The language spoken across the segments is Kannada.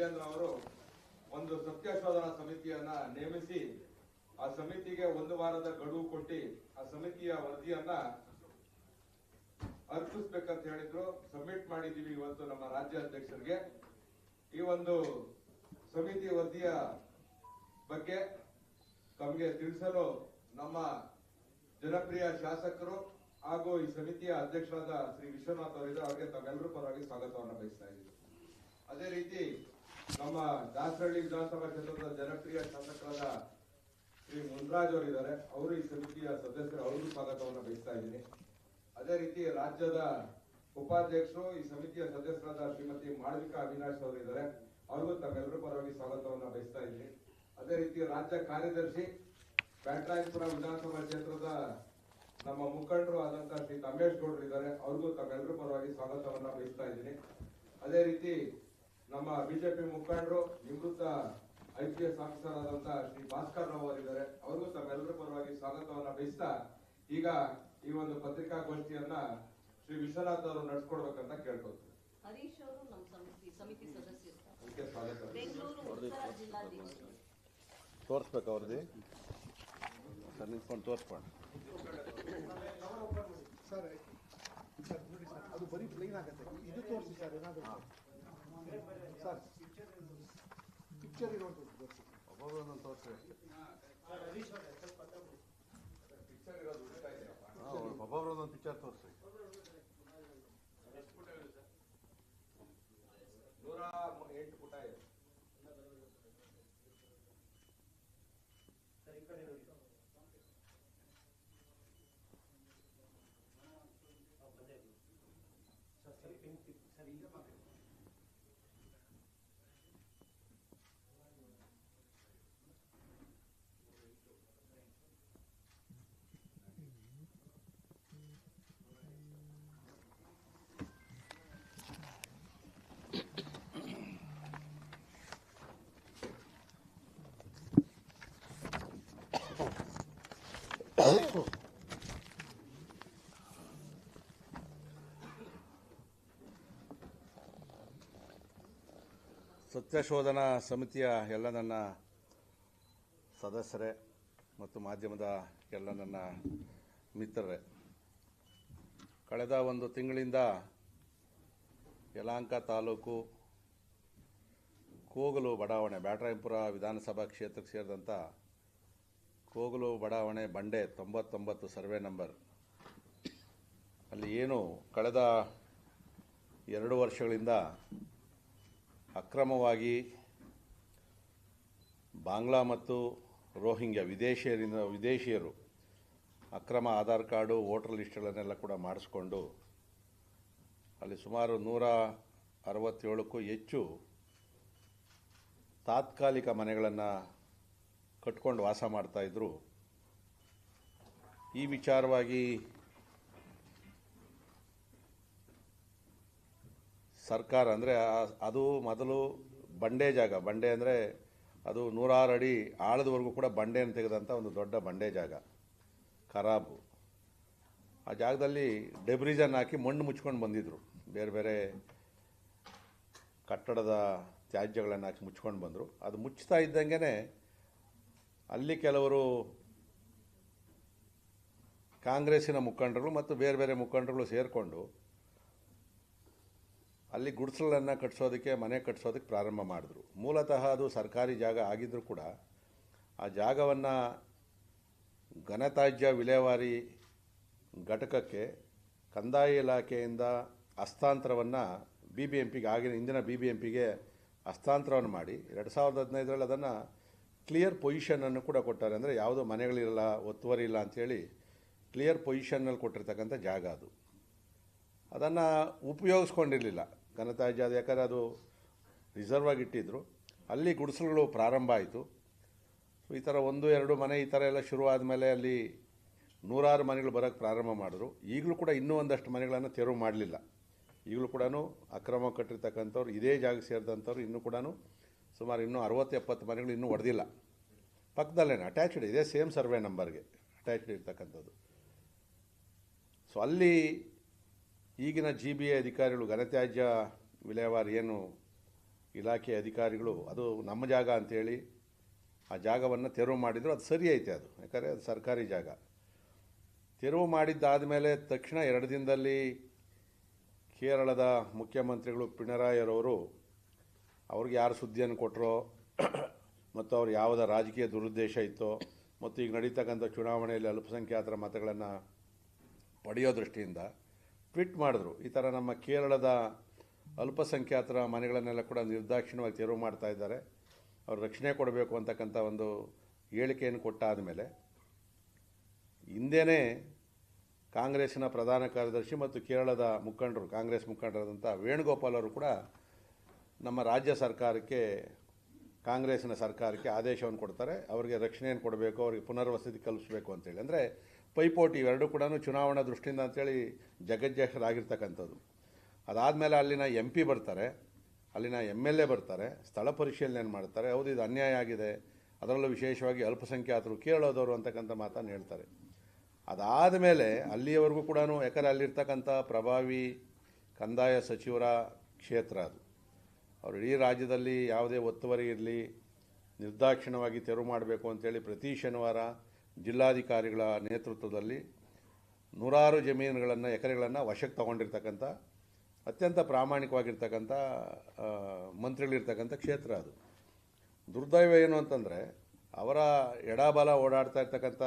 ವಿಜೇಂದ್ರ ಅವರು ಒಂದು ಸತ್ಯ ಶೋಧನಾ ಸಮಿತಿಯನ್ನ ನೇಮಿಸಿ ಆ ಸಮಿತಿಗೆ 1 ವಾರದ ಗಡುವು ಕೊಟ್ಟು ಆ ಸಮಿತಿಯ ವರದಿಯನ್ನ ಅರ್ಪಿಸಬೇಕಂತ ಹೇಳಿದ್ರು. ಸಬ್ಮಿಟ್ ಮಾಡಿದೀವಿ ಇವತ್ತು ನಮ್ಮ ರಾಜ್ಯ ಅಧ್ಯಕ್ಷರಿಗೆ. ಈ ಒಂದು ಸಮಿತಿ ವರದಿಯ ಬಗ್ಗೆ ತಮಗೆ ತಿಳಿಸಲು ನಮ್ಮ ಜನಪ್ರಿಯ ಶಾಸಕರು ಹಾಗೂ ಈ ಸಮಿತಿಯ ಅಧ್ಯಕ್ಷರಾದ ಶ್ರೀ ವಿಶ್ವನಾಥ್ ಅವರಿದ್ದಾರೆ. ಅವರಿಗೆ ತಮ್ಮೆಲ್ಲರೂ ಪರವಾಗಿ ಸ್ವಾಗತವನ್ನು ಬಯಸ್ತಾ ಇದ್ದೀವಿ. ಅದೇ ರೀತಿ ನಮ್ಮ ದಾಸರಳ್ಳಿ ವಿಧಾನಸಭಾ ಕ್ಷೇತ್ರದ ಜನಪ್ರಿಯ ಶಾಸಕರಾದ ಶ್ರೀ ಮುನ್ರಾಜ್ ಅವರಿದ್ದಾರೆ. ಅವರು ಈ ಸಮಿತಿಯ ಸದಸ್ಯರು, ಅವರಿಗೂ ಸ್ವಾಗತವನ್ನು ಬಯಸ್ತಾ ಇದ್ದೀನಿ. ಅದೇ ರೀತಿ ರಾಜ್ಯದ ಉಪಾಧ್ಯಕ್ಷರು ಈ ಸಮಿತಿಯ ಸದಸ್ಯರಾದ ಶ್ರೀಮತಿ ಮಾಳವಿಕಾ ಅವಿನಾಶ್ ಅವರಿದ್ದಾರೆ. ಅವ್ರಿಗೂ ತಮ್ಮೆಲ್ಲರೂ ಪರವಾಗಿ ಸ್ವಾಗತವನ್ನು ಬಯಸ್ತಾ ಇದ್ದೀನಿ. ಅದೇ ರೀತಿ ರಾಜ್ಯ ಕಾರ್ಯದರ್ಶಿ ಬ್ಯಾಟರಾಯಪುರ ವಿಧಾನಸಭಾ ಕ್ಷೇತ್ರದ ನಮ್ಮ ಮುಖಂಡರು ಆದಂತಹ ಶ್ರೀ ತಮೇಶ್ ಗೌಡರು ಇದ್ದಾರೆ. ಅವ್ರಿಗೂ ತಮ್ಮೆಲ್ಲರೂ ಪರವಾಗಿ ಸ್ವಾಗತವನ್ನ ಬಯಸ್ತಾ ಇದ್ದೀನಿ. ಅದೇ ರೀತಿ ನಮ್ಮ ಬಿಜೆಪಿ ಮುಖಂಡರು ನಿವೃತ್ತ IPS ಆಫೀಸರ್ ಆದಂತಹ ಶ್ರೀ ಭಾಸ್ಕರ್ ರಾವ್ ಅವರಿದ್ದಾರೆ. ಅವ್ರಿಗೂ ತಮ್ಮೆಲ್ಲರೂ ಪರವಾಗಿ ಸ್ವಾಗತವನ್ನ ಬಯಸ್ತಾ ಈಗ ಈ ಒಂದು ಪತ್ರಿಕಾಗೋಷ್ಠಿಯನ್ನ ಶ್ರೀ ವಿಶ್ವನಾಥ್ ಅವರು ನಡೆಸ್ಕೊಡ್ಬೇಕಂತ ಕೇಳ್ಕೊಳ್ತೀವಿ. ಹರೀಶ್ ಅವರು ನಮ್ಮ ಸಮಿತಿ ಸದಸ್ಯರು. ಅದಕ್ಕೆ ಸ್ವಾಗತ. ಬೆಂಗಳೂರು ಉತ್ತರ ಜಿಲ್ಲಾಧ್ಯಕ್ಷರು ತೋರಿಸ್ಬೇಕು ಅವ್ರದ್ದು ಸರ್, ನಿಂತ್ಕೊಂಡು ತೋರಿಸ್ಕೊಂಡು ಸರ್. ನೋಡಿ ಸರ್, ಅದು ಬರೀ ಪ್ಲೇನ್ ಆಗುತ್ತೆ. ಇದು ತೋರಿಸಿ ಸರ್, ಏನಾದರೂ ಸರ್ ಪಿಕ್ಚರ್ ಇರುವಂಥದ್ದು ತೋರಿಸಿ. ಒಬ್ಬೊಬ್ಬರೊಂದೊಂದು ತೋರಿಸಿ ಅಷ್ಟೇ. ಒಬ್ಬೊಬ್ಬರೊಂದೊಂದು ಪಿಕ್ಚರ್ ತೋರಿಸಿ. 108 ಪುಟ ಇದೆ. ಸತ್ಯಶೋಧನಾ ಸಮಿತಿಯ ಎಲ್ಲ ನನ್ನ ಸದಸ್ಯರೇ ಮತ್ತು ಮಾಧ್ಯಮದ ಎಲ್ಲ ನನ್ನ ಮಿತ್ರರೇ, ಕಳೆದ ಒಂದು ತಿಂಗಳಿಂದ ಯಲಹಂಕ ತಾಲೂಕು ಕೋಗಲು ಬಡಾವಣೆ, ಬ್ಯಾಟರಾಯಪುರ ವಿಧಾನಸಭಾ ಕ್ಷೇತ್ರಕ್ಕೆ ಸೇರಿದಂಥ ಕೋಗಲು ಬಡಾವಣೆ ಬಂಡೆ 99 ಸರ್ವೆ ನಂಬರ್ ಅಲ್ಲಿ ಏನು ಕಳೆದ 2 ವರ್ಷಗಳಿಂದ ಅಕ್ರಮವಾಗಿ ಬಾಂಗ್ಲಾ ಮತ್ತು ರೋಹಿಂಗ್ಯಾ ವಿದೇಶಿಯರು ಅಕ್ರಮ ಆಧಾರ್ ಕಾರ್ಡು, ವೋಟರ್ ಲಿಸ್ಟ್ಗಳನ್ನೆಲ್ಲ ಕೂಡ ಮಾಡಿಸ್ಕೊಂಡು ಅಲ್ಲಿ ಸುಮಾರು 167ಕ್ಕೂ ಹೆಚ್ಚು ತಾತ್ಕಾಲಿಕ ಮನೆಗಳನ್ನು ಕಟ್ಕೊಂಡು ವಾಸ ಮಾಡ್ತಾಯಿದ್ರು. ಈ ವಿಚಾರವಾಗಿ ಸರ್ಕಾರ ಅಂದರೆ ಅದು ಮೊದಲು ಬಂಡೆ ಜಾಗ, ಬಂಡೆ ಅಂದರೆ ಅದು 106 ಅಡಿ ಆಳದವರೆಗೂ ಕೂಡ ಬಂಡೆಯನ್ನು ತೆಗೆದಂಥ ಒಂದು ದೊಡ್ಡ ಬಂಡೆ ಜಾಗ, ಖರಾಬು. ಆ ಜಾಗದಲ್ಲಿ ಡೆಬ್ರಿಜನ್ ಹಾಕಿ ಮಣ್ಣು ಮುಚ್ಕೊಂಡು ಬಂದಿದ್ದರು. ಬೇರೆ ಬೇರೆ ಕಟ್ಟಡದ ತ್ಯಾಜ್ಯಗಳನ್ನು ಹಾಕಿ ಮುಚ್ಕೊಂಡು ಬಂದರು. ಅದು ಮುಚ್ತಾ ಇದ್ದಂಗೆ ಅಲ್ಲಿ ಕೆಲವರು ಕಾಂಗ್ರೆಸ್ಸಿನ ಮುಖಂಡರು ಮತ್ತು ಬೇರೆ ಬೇರೆ ಮುಖಂಡರುಗಳು ಸೇರಿಕೊಂಡು ಅಲ್ಲಿ ಗುಡಿಸಲನ್ನು ಕಟ್ಟಿಸೋದಕ್ಕೆ, ಮನೆ ಕಟ್ಟಿಸೋದಕ್ಕೆ ಪ್ರಾರಂಭ ಮಾಡಿದ್ರು. ಮೂಲತಃ ಅದು ಸರ್ಕಾರಿ ಜಾಗ ಆಗಿದ್ದರೂ ಕೂಡ ಆ ಜಾಗವನ್ನು ಘನತ್ಯಾಜ್ಯ ವಿಲೇವಾರಿ ಘಟಕಕ್ಕೆ ಕಂದಾಯ ಇಲಾಖೆಯಿಂದ ಹಸ್ತಾಂತರವನ್ನು BBMPಗೆ, ಆಗಿನ ಇಂದಿನ BBMPಗೆ ಹಸ್ತಾಂತರವನ್ನು ಮಾಡಿ 2015ರಲ್ಲಿ ಅದನ್ನು ಕ್ಲಿಯರ್ ಪೊಸಿಷನನ್ನು ಕೂಡ ಕೊಟ್ಟಾರೆ. ಅಂದರೆ ಯಾವುದೋ ಮನೆಗಳಿರಲ್ಲ, ಒತ್ತುವರಿ ಇಲ್ಲ ಅಂಥೇಳಿ ಕ್ಲಿಯರ್ ಪೊಸಿಷನ್ನಲ್ಲಿ ಕೊಟ್ಟಿರ್ತಕ್ಕಂಥ ಜಾಗ ಅದು. ಅದನ್ನು ಉಪಯೋಗಿಸ್ಕೊಂಡಿರಲಿಲ್ಲ ಘನತ್ಯಾಜ್ಯ, ಅದು ಯಾಕಂದರೆ ಅದು ರಿಸರ್ವ್ ಆಗಿಟ್ಟಿದ್ರು. ಅಲ್ಲಿ ಗುಡಿಸಲುಗಳು ಪ್ರಾರಂಭ ಆಯಿತು. ಈ ಥರ 1-2 ಮನೆ ಈ ಥರ ಎಲ್ಲ ಶುರುವಾದ ಮೇಲೆ ಅಲ್ಲಿ 106 ಮನೆಗಳು ಬರೋಕ್ಕೆ ಪ್ರಾರಂಭ ಮಾಡಿದ್ರು. ಈಗಲೂ ಕೂಡ ಇನ್ನೂ ಒಂದಷ್ಟು ಮನೆಗಳನ್ನು ತೆರವು ಮಾಡಲಿಲ್ಲ. ಈಗಲೂ ಕೂಡ ಅಕ್ರಮ ಕಟ್ಟಿರ್ತಕ್ಕಂಥವ್ರು, ಇದೇ ಜಾಗ ಸೇರಿದಂಥವ್ರು ಇನ್ನೂ ಕೂಡ ಸುಮಾರು ಇನ್ನೂ 60-70 ಮನೆಗಳು ಇನ್ನೂ ಹೊಡೆದಿಲ್ಲ. ಪಕ್ಕದಲ್ಲೇನೆ ಅಟ್ಯಾಚ್ಡ್ ಇದೆ, ಸೇಮ್ ಸರ್ವೆ ನಂಬರ್ಗೆ ಅಟ್ಯಾಚ್ಡ್ ಇರ್ತಕ್ಕಂಥದ್ದು. ಸೊ ಅಲ್ಲಿ ಈಗಿನ GBA ಅಧಿಕಾರಿಗಳು ಘನತ್ಯಾಜ್ಯ ವಿಲೇವಾರಿ ಏನು ಇಲಾಖೆ ಅಧಿಕಾರಿಗಳು ಅದು ನಮ್ಮ ಜಾಗ ಅಂತೇಳಿ ಆ ಜಾಗವನ್ನು ತೆರವು ಮಾಡಿದರು. ಅದು ಸರಿ ಐತೆ, ಅದು ಯಾಕಂದರೆ ಅದು ಸರ್ಕಾರಿ ಜಾಗ. ತೆರವು ಮಾಡಿದ್ದಾದಮೇಲೆ ತಕ್ಷಣ 2 ದಿನದಲ್ಲಿ ಕೇರಳದ ಮುಖ್ಯಮಂತ್ರಿಗಳು ಪಿಣರಾಯಿರವರು ಅವ್ರಿಗೆ ಯಾರು ಸುದ್ದಿಯನ್ನು ಕೊಟ್ಟರೋ ಮತ್ತು ಅವ್ರು ಯಾವುದೇ ರಾಜಕೀಯ ದುರುದ್ದೇಶ ಇತ್ತೋ ಮತ್ತು ಈಗ ನಡೀತಕ್ಕಂಥ ಚುನಾವಣೆಯಲ್ಲಿ ಅಲ್ಪಸಂಖ್ಯಾತರ ಮತಗಳನ್ನು ಪಡೆಯೋ ದೃಷ್ಟಿಯಿಂದ ಟ್ವೀಟ್ ಮಾಡಿದ್ರು, ಈ ಥರ ನಮ್ಮ ಕೇರಳದ ಅಲ್ಪಸಂಖ್ಯಾತರ ಮನೆಗಳನ್ನೆಲ್ಲ ಕೂಡ ನಿರ್ದಾಕ್ಷಿಣ್ಯವಾಗಿ ತೆರವು ಮಾಡ್ತಾ ಇದ್ದಾರೆ, ಅವ್ರು ರಕ್ಷಣೆ ಕೊಡಬೇಕು ಅಂತಕ್ಕಂಥ ಒಂದು ಹೇಳಿಕೆಯನ್ನು ಕೊಟ್ಟಾದ ಮೇಲೆ ಹಿಂದೆಯೇ ಕಾಂಗ್ರೆಸ್ಸಿನ ಪ್ರಧಾನ ಕಾರ್ಯದರ್ಶಿ ಮತ್ತು ಕೇರಳದ ಮುಖಂಡರು, ಕಾಂಗ್ರೆಸ್ ಮುಖಂಡರಾದಂಥ ವೇಣುಗೋಪಾಲ್ ಅವರು ಕೂಡ ನಮ್ಮ ರಾಜ್ಯ ಸರ್ಕಾರಕ್ಕೆ, ಕಾಂಗ್ರೆಸ್ಸಿನ ಸರ್ಕಾರಕ್ಕೆ ಆದೇಶವನ್ನು ಕೊಡ್ತಾರೆ, ಅವರಿಗೆ ರಕ್ಷಣೆಯನ್ನು ಕೊಡಬೇಕು, ಅವರಿಗೆ ಪುನರ್ವಸತಿ ಕಲ್ಪಿಸಬೇಕು ಅಂತೇಳಿ. ಅಂದರೆ ಪೈಪೋಟಿ ಇವೆರಡೂ ಕೂಡ ಚುನಾವಣಾ ದೃಷ್ಟಿಯಿಂದ ಅಂತೇಳಿ ಜಗಜ್ಜಾಹೀರಾಗಿರ್ತಕ್ಕಂಥದ್ದು. ಅದಾದಮೇಲೆ ಅಲ್ಲಿನ MP ಬರ್ತಾರೆ, ಅಲ್ಲಿನ MLA ಬರ್ತಾರೆ, ಸ್ಥಳ ಪರಿಶೀಲನೆ ಮಾಡ್ತಾರೆ, ಹೌದು ಇದು ಅನ್ಯಾಯ ಆಗಿದೆ, ಅದರಲ್ಲೂ ವಿಶೇಷವಾಗಿ ಅಲ್ಪಸಂಖ್ಯಾತರು ಕೇರಳದವರು ಅಂತಕ್ಕಂಥ ಮಾತನ್ನು ಹೇಳ್ತಾರೆ. ಅದಾದ ಮೇಲೆ ಅಲ್ಲಿಯವರೆಗೂ ಕೂಡ, ಯಾಕಂದರೆ ಅಲ್ಲಿರ್ತಕ್ಕಂಥ ಪ್ರಭಾವಿ ಕಂದಾಯ ಸಚಿವರ ಕ್ಷೇತ್ರ ಅದು, ಅವರು ಇಡೀ ರಾಜ್ಯದಲ್ಲಿ ಯಾವುದೇ ಒತ್ತುವರಿ ಇರಲಿ ನಿರ್ದಾಕ್ಷಿಣ್ಯವಾಗಿ ತೆರವು ಮಾಡಬೇಕು ಅಂತೇಳಿ ಪ್ರತಿ ಶನಿವಾರ ಜಿಲ್ಲಾಧಿಕಾರಿಗಳ ನೇತೃತ್ವದಲ್ಲಿ ನೂರಾರು ಜಮೀನುಗಳನ್ನು, ಎಕರೆಗಳನ್ನು ವಶಕ್ಕೆ ತಗೊಂಡಿರ್ತಕ್ಕಂಥ ಅತ್ಯಂತ ಪ್ರಾಮಾಣಿಕವಾಗಿರ್ತಕ್ಕಂಥ ಮಂತ್ರಿಗಳಿರ್ತಕ್ಕಂಥ ಕ್ಷೇತ್ರ ಅದು. ದುರ್ದೈವ ಏನು ಅಂತಂದರೆ, ಅವರ ಎಡಬಲ ಓಡಾಡ್ತಾ ಇರ್ತಕ್ಕಂಥ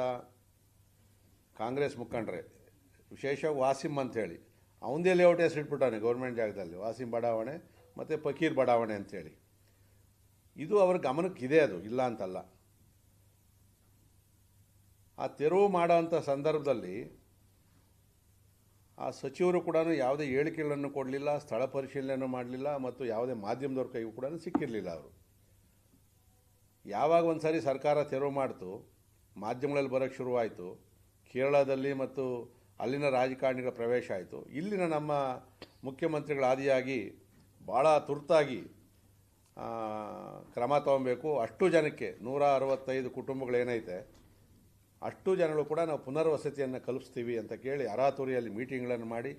ಕಾಂಗ್ರೆಸ್ ಮುಖಂಡರೇ, ವಿಶೇಷವಾಗಿ ವಾಸಿಮ್ ಅಂಥೇಳಿ ಅವನದೇ ಲೇಔಟ್ ಹೆಸರಿಟ್ಬಿಟ್ಟಾನೆ ಗೌರ್ಮೆಂಟ್ ಜಾಗದಲ್ಲಿ, ವಾಸಿಮ್ ಬಡಾವಣೆ ಮತ್ತು ಫಕೀರ್ ಬಡಾವಣೆ ಅಂಥೇಳಿ. ಇದು ಅವ್ರ ಗಮನಕ್ಕಿದೆ, ಅದು ಇಲ್ಲ ಅಂತಲ್ಲ. ಆ ತೆರವು ಮಾಡೋವಂಥ ಸಂದರ್ಭದಲ್ಲಿ ಆ ಸಚಿವರು ಕೂಡ ಯಾವುದೇ ಹೇಳಿಕೆಗಳನ್ನು ಕೊಡಲಿಲ್ಲ, ಸ್ಥಳ ಪರಿಶೀಲನೆ ಮಾಡಲಿಲ್ಲ ಮತ್ತು ಯಾವುದೇ ಮಾಧ್ಯಮದವ್ರ ಕೈಗೂ ಕೂಡ ಸಿಕ್ಕಿರಲಿಲ್ಲ. ಅವರು ಯಾವಾಗ ಒಂದು ಸಾರಿ ಸರ್ಕಾರ ತೆರವು ಮಾಡ್ತು, ಮಾಧ್ಯಮಗಳಲ್ಲಿ ಬರೋಕ್ಕೆ ಶುರುವಾಯಿತು, ಕೇರಳದಲ್ಲಿ ಮತ್ತು ಅಲ್ಲಿನ ರಾಜಕಾರಣಿಗಳ ಪ್ರವೇಶ ಆಯಿತು, ಇಲ್ಲಿನ ನಮ್ಮ ಮುಖ್ಯಮಂತ್ರಿಗಳ ಆದಿಯಾಗಿ ಭಾಳ ತುರ್ತಾಗಿ ಕ್ರಮ ತಗೊಬೇಕು, ಅಷ್ಟು ಜನಕ್ಕೆ 165 ಕುಟುಂಬಗಳೇನೈತೆ ಅಷ್ಟು ಜನಗಳು ಕೂಡ ನಾವು ಪುನರ್ವಸತಿಯನ್ನು ಕಲ್ಪಿಸ್ತೀವಿ ಅಂತ ಕೇಳಿ ಅರಾತುರಿಯಲ್ಲಿ ಮೀಟಿಂಗ್ಗಳನ್ನು ಮಾಡಿ,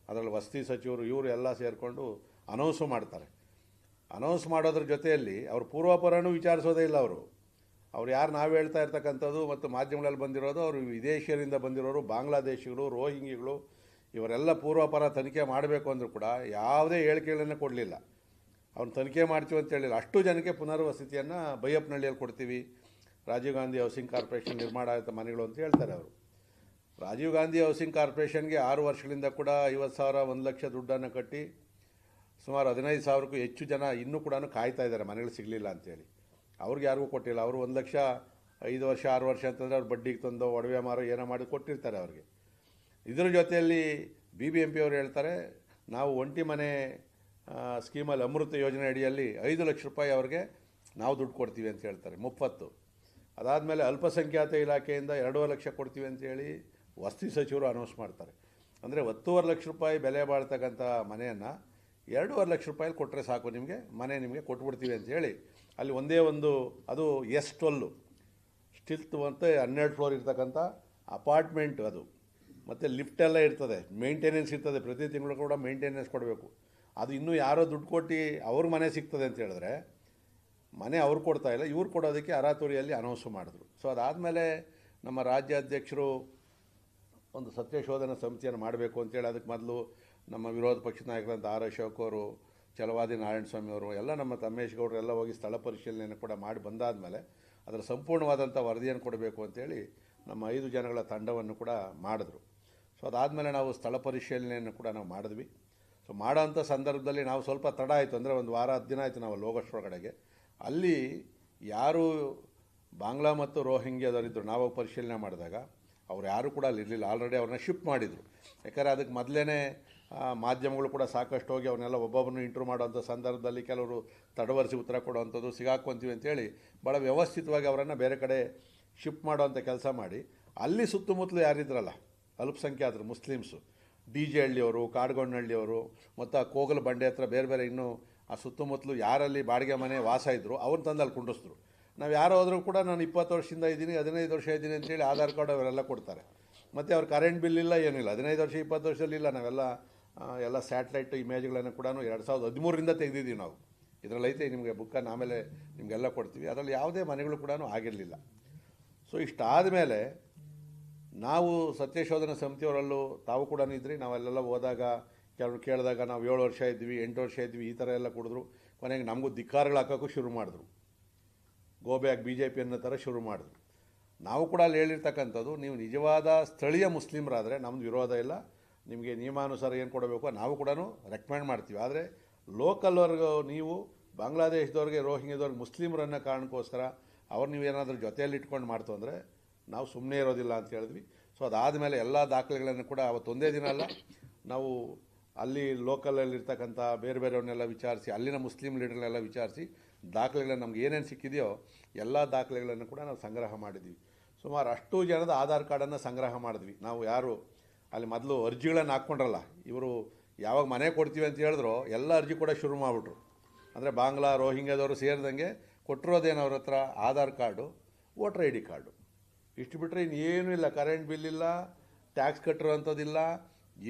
ಅದರಲ್ಲಿ ವಸತಿ ಸಚಿವರು ಇವರು ಎಲ್ಲ ಸೇರಿಕೊಂಡು ಅನೌನ್ಸು ಮಾಡ್ತಾರೆ. ಅನೌನ್ಸ್ ಮಾಡೋದ್ರ ಜೊತೆಯಲ್ಲಿ ಅವ್ರು ಪೂರ್ವಾಪರನೂ ವಿಚಾರಿಸೋದೇ ಇಲ್ಲ. ಅವ್ರು ಯಾರು ನಾವು ಹೇಳ್ತಾ ಇರ್ತಕ್ಕಂಥದ್ದು ಮತ್ತು ಮಾಧ್ಯಮಗಳಲ್ಲಿ ಬಂದಿರೋದು, ಅವರು ವಿದೇಶಿಯರಿಂದ ಬಂದಿರೋರು, ಬಾಂಗ್ಲಾದೇಶಿಗಳು, ರೋಹಿಂಗಿಗಳು, ಇವರೆಲ್ಲ ಪೂರ್ವಾಪರ ತನಿಖೆ ಮಾಡಬೇಕು ಅಂದರೂ ಕೂಡ ಯಾವುದೇ ಹೇಳಿಕೆಗಳನ್ನು ಕೊಡಲಿಲ್ಲ. ಅವ್ನು ತನಿಖೆ ಮಾಡ್ತೀವಿ ಅಂತ ಹೇಳಿಲ್ಲ. ಅಷ್ಟು ಜನಕ್ಕೆ ಪುನರ್ವಸತಿಯನ್ನು ಬೈಯಪ್ಪನಹಳ್ಳಿಯಲ್ಲಿ ಕೊಡ್ತೀವಿ, ರಾಜೀವ್ ಗಾಂಧಿ ಹೌಸಿಂಗ್ ಕಾರ್ಪೊರೇಷನ್ ನಿರ್ಮಾಣ ಆಗುತ್ತೆ ಮನೆಗಳು ಅಂತ ಹೇಳ್ತಾರೆ ಅವರು. ರಾಜೀವ್ ಗಾಂಧಿ ಹೌಸಿಂಗ್ ಕಾರ್ಪೊರೇಷನ್ಗೆ 6 ವರ್ಷಗಳಿಂದ ಕೂಡ 50,000 1 ಲಕ್ಷ ದುಡ್ಡನ್ನು ಕಟ್ಟಿ ಸುಮಾರು 15,000ಕ್ಕೂ ಹೆಚ್ಚು ಜನ ಇನ್ನೂ ಕೂಡ ಕಾಯ್ತಾ ಇದ್ದಾರೆ ಮನೆಗಳು ಸಿಗಲಿಲ್ಲ ಅಂತೇಳಿ. ಅವ್ರಿಗೆ ಯಾರಿಗೂ ಕೊಟ್ಟಿಲ್ಲ. ಅವರು 1 ಲಕ್ಷ 5 ವರ್ಷ 6 ವರ್ಷ ಅಂತಂದರೆ ಅವ್ರು ಬಡ್ಡಿಗೆ ತಂದು ಒಡವೆ ಮಾರೋ ಏನೋ ಮಾಡಿ ಕೊಟ್ಟಿರ್ತಾರೆ ಅವ್ರಿಗೆ. ಇದರ ಜೊತೆಯಲ್ಲಿ BBMP ಅವರು ಹೇಳ್ತಾರೆ, ನಾವು ಒಂಟಿ ಮನೆ ಸ್ಕೀಮಲ್ಲಿ ಅಮೃತ ಯೋಜನೆ ಅಡಿಯಲ್ಲಿ 5 ಲಕ್ಷ ರೂಪಾಯಿ ಅವ್ರಿಗೆ ನಾವು ದುಡ್ಡು ಕೊಡ್ತೀವಿ ಅಂತ ಹೇಳ್ತಾರೆ, 30. ಅದಾದಮೇಲೆ ಅಲ್ಪಸಂಖ್ಯಾತ ಇಲಾಖೆಯಿಂದ 2.5 ಲಕ್ಷ ಕೊಡ್ತೀವಿ ಅಂತೇಳಿ ವಸತಿ ಸಚಿವರು ಅನೌನ್ಸ್ ಮಾಡ್ತಾರೆ. ಅಂದರೆ 10.5 ಲಕ್ಷ ರೂಪಾಯಿ ಬೆಲೆ ಬಾಳ್ತಕ್ಕಂಥ ಮನೆಯನ್ನು 2.5 ಲಕ್ಷ ರೂಪಾಯಲ್ಲಿ ಕೊಟ್ಟರೆ ಸಾಕು, ಮನೆ ನಿಮಗೆ ಕೊಟ್ಬಿಡ್ತೀವಿ ಅಂತೇಳಿ ಅಲ್ಲಿ ಒಂದೇ ಒಂದು, ಅದು S12 ಸ್ಟಿಲ್ತ್ ಮತ್ತು 12 ಫ್ಲೋರ್ ಇರ್ತಕ್ಕಂಥ ಅಪಾರ್ಟ್ಮೆಂಟ್ ಅದು, ಮತ್ತು ಲಿಫ್ಟೆಲ್ಲ ಇರ್ತದೆ, ಮೇಂಟೆನೆನ್ಸ್ ಇರ್ತದೆ, ಪ್ರತಿ ತಿಂಗಳು ಕೂಡ ಮೇಂಟೆನೆನ್ಸ್ ಕೊಡಬೇಕು. ಅದು ಇನ್ನೂ ಯಾರೋ ದುಡ್ಡು ಕೊಟ್ಟು ಅವ್ರ ಮನೆ ಸಿಗ್ತದೆ ಅಂತ ಹೇಳಿದ್ರೆ ಮನೆ ಅವ್ರು ಕೊಡ್ತಾ ಇಲ್ಲ, ಇವ್ರು ಕೊಡೋದಕ್ಕೆ ಅರಾತುರಿಯಲ್ಲಿ ಅನೌನ್ಸು ಮಾಡಿದ್ರು. ಸೊ ಅದಾದಮೇಲೆ ನಮ್ಮ ರಾಜ್ಯಾಧ್ಯಕ್ಷರು ಒಂದು ಸತ್ಯಶೋಧನಾ ಸಮಿತಿಯನ್ನು ಮಾಡಬೇಕು ಅಂತೇಳಿ, ಅದಕ್ಕೆ ಮೊದಲು ನಮ್ಮ ವಿರೋಧ ಪಕ್ಷದ ನಾಯಕರಂತ R ಅಶೋಕ್ ಅವರು, ಛಲವಾದಿ ನಾರಾಯಣಸ್ವಾಮಿ ಅವರು ಎಲ್ಲ, ನಮ್ಮ ತಮ್ಮೇಶ್ ಗೌಡರು ಎಲ್ಲ ಹೋಗಿ ಸ್ಥಳ ಪರಿಶೀಲನೆಯನ್ನು ಕೂಡ ಮಾಡಿ ಬಂದಾದಮೇಲೆ ಅದರ ಸಂಪೂರ್ಣವಾದಂಥ ವರದಿಯನ್ನು ಕೊಡಬೇಕು ಅಂತೇಳಿ ನಮ್ಮ 5 ಜನಗಳ ತಂಡವನ್ನು ಕೂಡ ಮಾಡಿದ್ರು. ಸೊ ಅದಾದಮೇಲೆ ನಾವು ಸ್ಥಳ ಪರಿಶೀಲನೆಯನ್ನು ಕೂಡ ನಾವು ಮಾಡಿದ್ವಿ. ಸೊ ಮಾಡೋಂಥ ಸಂದರ್ಭದಲ್ಲಿ ನಾವು ಸ್ವಲ್ಪ ತಡ ಆಯಿತು, ಅಂದರೆ ಒಂದು ವಾರ 10 ದಿನ ಆಯಿತು ನಾವು ಅಲ್ಲಿ ಹೋಗೋಷ್ಟರೊಳಗಡೆಗೆ. ಅಲ್ಲಿ ಯಾರು ಬಾಂಗ್ಲಾ ಮತ್ತು ರೋಹಿಂಗ್ಯಾದವರಿದ್ದರು ನಾವು ಪರಿಶೀಲನೆ ಮಾಡಿದಾಗ ಅವ್ರು ಯಾರು ಕೂಡ ಅಲ್ಲಿ ಇರಲಿಲ್ಲ, ಆಲ್ರೆಡಿ ಅವ್ರನ್ನ ಶಿಫ್ಟ್ ಮಾಡಿದರು. ಯಾಕಂದರೆ ಅದಕ್ಕೆ ಮೊದಲೇ ಮಾಧ್ಯಮಗಳು ಕೂಡ ಸಾಕಷ್ಟು ಹೋಗಿ ಅವ್ರನ್ನೆಲ್ಲ ಒಬ್ಬೊಬ್ಬರನ್ನು ಇಂಟ್ರ್ಯೂ ಮಾಡೋಂಥ ಸಂದರ್ಭದಲ್ಲಿ ಕೆಲವರು ತಡವರಿಸಿ ಉತ್ತರ ಕೊಡುವಂಥದ್ದು, ಸಿಗಾಕ್ಕೊಂತೀವಿ ಅಂತೇಳಿ ಭಾಳ ವ್ಯವಸ್ಥಿತವಾಗಿ ಅವರನ್ನು ಬೇರೆ ಕಡೆ ಶಿಫ್ಟ್ ಮಾಡೋವಂಥ ಕೆಲಸ ಮಾಡಿ, ಅಲ್ಲಿ ಸುತ್ತಮುತ್ತಲು ಯಾರಿದ್ರಲ್ಲ ಅಲ್ಪಸಂಖ್ಯಾತರು, ಮುಸ್ಲಿಮ್ಸು, DJ ಹಳ್ಳಿಯವರು, ಕಾಡ್ಗೊಂಡಹಳ್ಳಿಯವರು ಮತ್ತು ಆ ಕೋಗಲ ಬಂಡೆ ಹತ್ರ ಬೇರೆ ಬೇರೆ ಇನ್ನೂ ಆ ಸುತ್ತಮುತ್ತಲು ಯಾರಲ್ಲಿ ಬಾಡಿಗೆ ಮನೆ ವಾಸ ಇದ್ದರು ಅವ್ರನ್ನ ತಂದು ಅಲ್ಲಿ ಕುಂಡಿಸಿದ್ರು. ನಾವು ಯಾರು ಹೋದರೂ ಕೂಡ ನಾನು 20 ವರ್ಷದಿಂದ ಇದ್ದೀನಿ, 15 ವರ್ಷ ಇದ್ದೀನಿ ಅಂತೇಳಿ ಆಧಾರ್ ಕಾರ್ಡ್ ಅವರೆಲ್ಲ ಕೊಡ್ತಾರೆ. ಮತ್ತು ಅವ್ರ ಕರೆಂಟ್ ಬಿಲ್ ಇಲ್ಲ, ಏನಿಲ್ಲ. 15 ವರ್ಷ 20 ವರ್ಷದಲ್ಲಿಲ್ಲ. ನಾವೆಲ್ಲ ಸ್ಯಾಟಲೈಟ್ ಇಮೇಜ್ಗಳನ್ನು ಕೂಡ 2013ರಿಂದ ತೆಗೆದಿದ್ದೀವಿ ನಾವು. ಇದರಲ್ಲೈತೆ ನಿಮಗೆ ಬುಕ್ಕನ್ನು ಆಮೇಲೆ ನಿಮಗೆಲ್ಲ ಕೊಡ್ತೀವಿ. ಅದರಲ್ಲಿ ಯಾವುದೇ ಮನೆಗಳು ಕೂಡ ಆಗಿರಲಿಲ್ಲ. ಸೊ ಇಷ್ಟಾದ ಮೇಲೆ ನಾವು ಸತ್ಯಶೋಧನಾ ಸಮಿತಿಯವರಲ್ಲೂ ತಾವು ಕೂಡ ಇದ್ರಿ, ನಾವೆಲ್ಲ ಹೋದಾಗ ಕೆಲವರು ಕೇಳಿದಾಗ ನಾವು 7 ವರ್ಷ ಇದ್ವಿ, 8 ವರ್ಷ ಇದ್ವಿ, ಈ ಥರ ಎಲ್ಲ ಕುಡಿದ್ರು. ಕೊನೆಗೆ ನಮಗೂ ಧಿಕ್ಕಾರಗಳು ಹಾಕೋಕ್ಕೂ ಶುರು ಮಾಡಿದ್ರು. ಗೋ ಬ್ಯಾಕ್ BJP ಅನ್ನೋ ಥರ ಶುರು ಮಾಡಿದ್ರು. ನಾವು ಕೂಡ ಅಲ್ಲಿ ಹೇಳಿರ್ತಕ್ಕಂಥದ್ದು, ನೀವು ನಿಜವಾದ ಸ್ಥಳೀಯ ಮುಸ್ಲಿಮರಾದರೆ ನಮ್ಮದು ವಿರೋಧ ಇಲ್ಲ, ನಿಮಗೆ ನಿಯಮಾನುಸಾರ ಏನು ಕೊಡಬೇಕು ನಾವು ಕೂಡ ರೆಕಮೆಂಡ್ ಮಾಡ್ತೀವಿ. ಆದರೆ ಲೋಕಲ್ವರೆಗೂ ನೀವು ಬಾಂಗ್ಲಾದೇಶದವ್ರಿಗೆ, ರೋಹಿಂಗ್ಯದವ್ರಿಗೆ, ಮುಸ್ಲಿಮರನ್ನ ಕಾರಣಕ್ಕೋಸ್ಕರ ಅವ್ರು ನೀವೇನಾದರೂ ಜೊತೆಯಲ್ಲಿ ಇಟ್ಕೊಂಡು ಮಾಡ್ತು ಅಂದರೆ ನಾವು ಸುಮ್ಮನೆ ಇರೋದಿಲ್ಲ ಅಂತ ಹೇಳಿದ್ವಿ. ಸೊ ಅದಾದಮೇಲೆ ಎಲ್ಲ ದಾಖಲೆಗಳನ್ನು ಕೂಡ ಅವತ್ತೊಂದೇ ದಿನ ಅಲ್ಲ, ನಾವು ಅಲ್ಲಿ ಲೋಕಲಲ್ಲಿರ್ತಕ್ಕಂಥ ಬೇರೆ ಬೇರೆಯವ್ರನ್ನೆಲ್ಲ ವಿಚಾರಿಸಿ, ಅಲ್ಲಿನ ಮುಸ್ಲಿಂ ಲೀಡರ್ನೆಲ್ಲ ವಿಚಾರಿಸಿ ದಾಖಲೆಗಳನ್ನು ನಮ್ಗೆ ಏನೇನು ಸಿಕ್ಕಿದೆಯೋ ಎಲ್ಲ ದಾಖಲೆಗಳನ್ನು ಕೂಡ ನಾವು ಸಂಗ್ರಹ ಮಾಡಿದ್ವಿ. ಸುಮಾರು ಅಷ್ಟು ಜನದ ಆಧಾರ್ ಕಾರ್ಡನ್ನು ಸಂಗ್ರಹ ಮಾಡಿದ್ವಿ. ನಾವು ಯಾರು ಅಲ್ಲಿ ಮೊದಲು ಅರ್ಜಿಗಳನ್ನು ಹಾಕ್ಕೊಂಡ್ರಲ್ಲ, ಇವರು ಯಾವಾಗ ಮನೆ ಕೊಡ್ತೀವಿ ಅಂತ ಹೇಳಿದ್ರು ಎಲ್ಲ ಅರ್ಜಿ ಕೂಡ ಶುರು ಮಾಡಿಬಿಟ್ರು. ಅಂದರೆ ಬಾಂಗ್ಲಾ ರೋಹಿಂಗ್ಯದವರು ಸೇರಿದಂಗೆ ಕೊಟ್ಟಿರೋದೇನು ಅವ್ರ ಹತ್ರ Aadhaar card, voter ID card, ಇಷ್ಟು ಬಿಟ್ಟರೆ ಇನ್ನೇನೂ ಇಲ್ಲ. ಕರೆಂಟ್ ಬಿಲ್ ಇಲ್ಲ, ಟ್ಯಾಕ್ಸ್ ಕಟ್ಟಿರೋವಂಥದ್ದಿಲ್ಲ,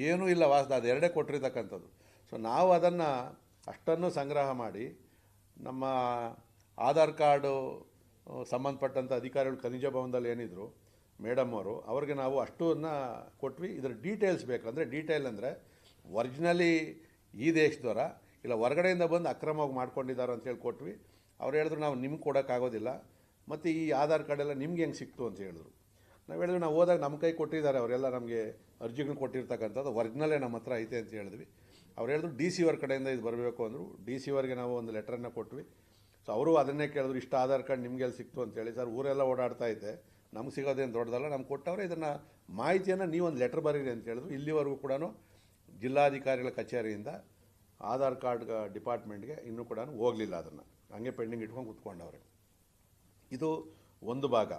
ಏನೂ ಇಲ್ಲ. ಅದು ಎರಡೇ ಕೊಟ್ಟಿರ್ತಕ್ಕಂಥದ್ದು. ಸೊ ನಾವು ಅದನ್ನು ಅಷ್ಟನ್ನು ಸಂಗ್ರಹ ಮಾಡಿ ನಮ್ಮ ಆಧಾರ್ ಕಾರ್ಡು ಸಂಬಂಧಪಟ್ಟಂಥ ಅಧಿಕಾರಿಗಳು ಖನಿಜ ಭವನದಲ್ಲಿ ಏನಿದ್ರು ಮೇಡಮ್ ಅವರು, ಅವ್ರಿಗೆ ನಾವು ಅಷ್ಟನ್ನು ಕೊಟ್ವಿ. ಇದರ ಡೀಟೇಲ್ಸ್ ಬೇಕಂದರೆ, ಡೀಟೇಲ್ ಅಂದರೆ ಒರಿಜಿನಲಿ ಈ ದೇಶದವರ ಇಲ್ಲ ಹೊರಗಡೆಯಿಂದ ಬಂದು ಅಕ್ರಮವಾಗಿ ಮಾಡ್ಕೊಂಡಿದ್ದಾರೆ ಅಂತೇಳಿ ಕೊಟ್ವಿ. ಅವ್ರು ಹೇಳಿದ್ರು ನಾವು ನಿಮ್ಗೆ ಕೊಡೋಕ್ಕಾಗೋದಿಲ್ಲ, ಮತ್ತು ಈ ಆಧಾರ್ ಕಾರ್ಡೆಲ್ಲ ನಿಮ್ಗೆ ಹೆಂಗೆ ಸಿಕ್ತು ಅಂತ ಹೇಳಿದ್ರು. ನಾವು ಹೇಳಿದ್ವಿ ನಾವು ಹೋದಾಗ ನಮ್ಮ ಕೈ ಕೊಟ್ಟಿದ್ದಾರೆ, ಅವರೆಲ್ಲ ನಮಗೆ ಅರ್ಜಿಗಳು ಕೊಟ್ಟಿರ್ತಕ್ಕಂಥದ್ದು ಒರಿಜಿನಲ್ಲೇ ನಮ್ಮ ಹತ್ರ ಐತೆ ಅಂತ ಹೇಳಿದ್ವಿ. ಅವ್ರು ಹೇಳಿದ್ರು DC ಅವ್ರ ಕಡೆಯಿಂದ ಇದು ಬರಬೇಕು ಅಂದರು. DC ಅವ್ರಿಗೆ ನಾವು ಒಂದು ಲೆಟ್ರನ್ನು ಕೊಟ್ವಿ. ಸೊ ಅವರು ಅದನ್ನೇ ಕೇಳಿದ್ರು, ಇಷ್ಟು ಆಧಾರ್ ಕಾರ್ಡ್ ನಿಮಗೆಲ್ಲಿ ಸಿಕ್ತು ಅಂತೇಳಿ. ಸರ್ ಊರೆಲ್ಲ ಓಡಾಡ್ತಾ ಐತೆ, ನಮ್ಗೆ ಸಿಗೋದೇನು ದೊಡ್ಡದಲ್ಲ, ನಮ್ಗೆ ಕೊಟ್ಟವ್ರೆ, ಇದನ್ನು ಮಾಹಿತಿಯನ್ನು ನೀವೊಂದು ಲೆಟ್ರ್ ಬರೀರಿ ಅಂತ ಹೇಳಿದ್ರು. ಇಲ್ಲಿವರೆಗೂ ಕೂಡ ಜಿಲ್ಲಾಧಿಕಾರಿಗಳ ಕಚೇರಿಯಿಂದ ಆಧಾರ್ ಕಾರ್ಡ್ ಡಿಪಾರ್ಟ್ಮೆಂಟ್ಗೆ ಇನ್ನೂ ಕೂಡ ಹೋಗಲಿಲ್ಲ. ಅದನ್ನು ಹಂಗೆ ಪೆಂಡಿಂಗ್ ಇಟ್ಕೊಂಡು ಕೂತ್ಕೊಂಡವ್ರೆ. ಇದು ಒಂದು ಭಾಗ.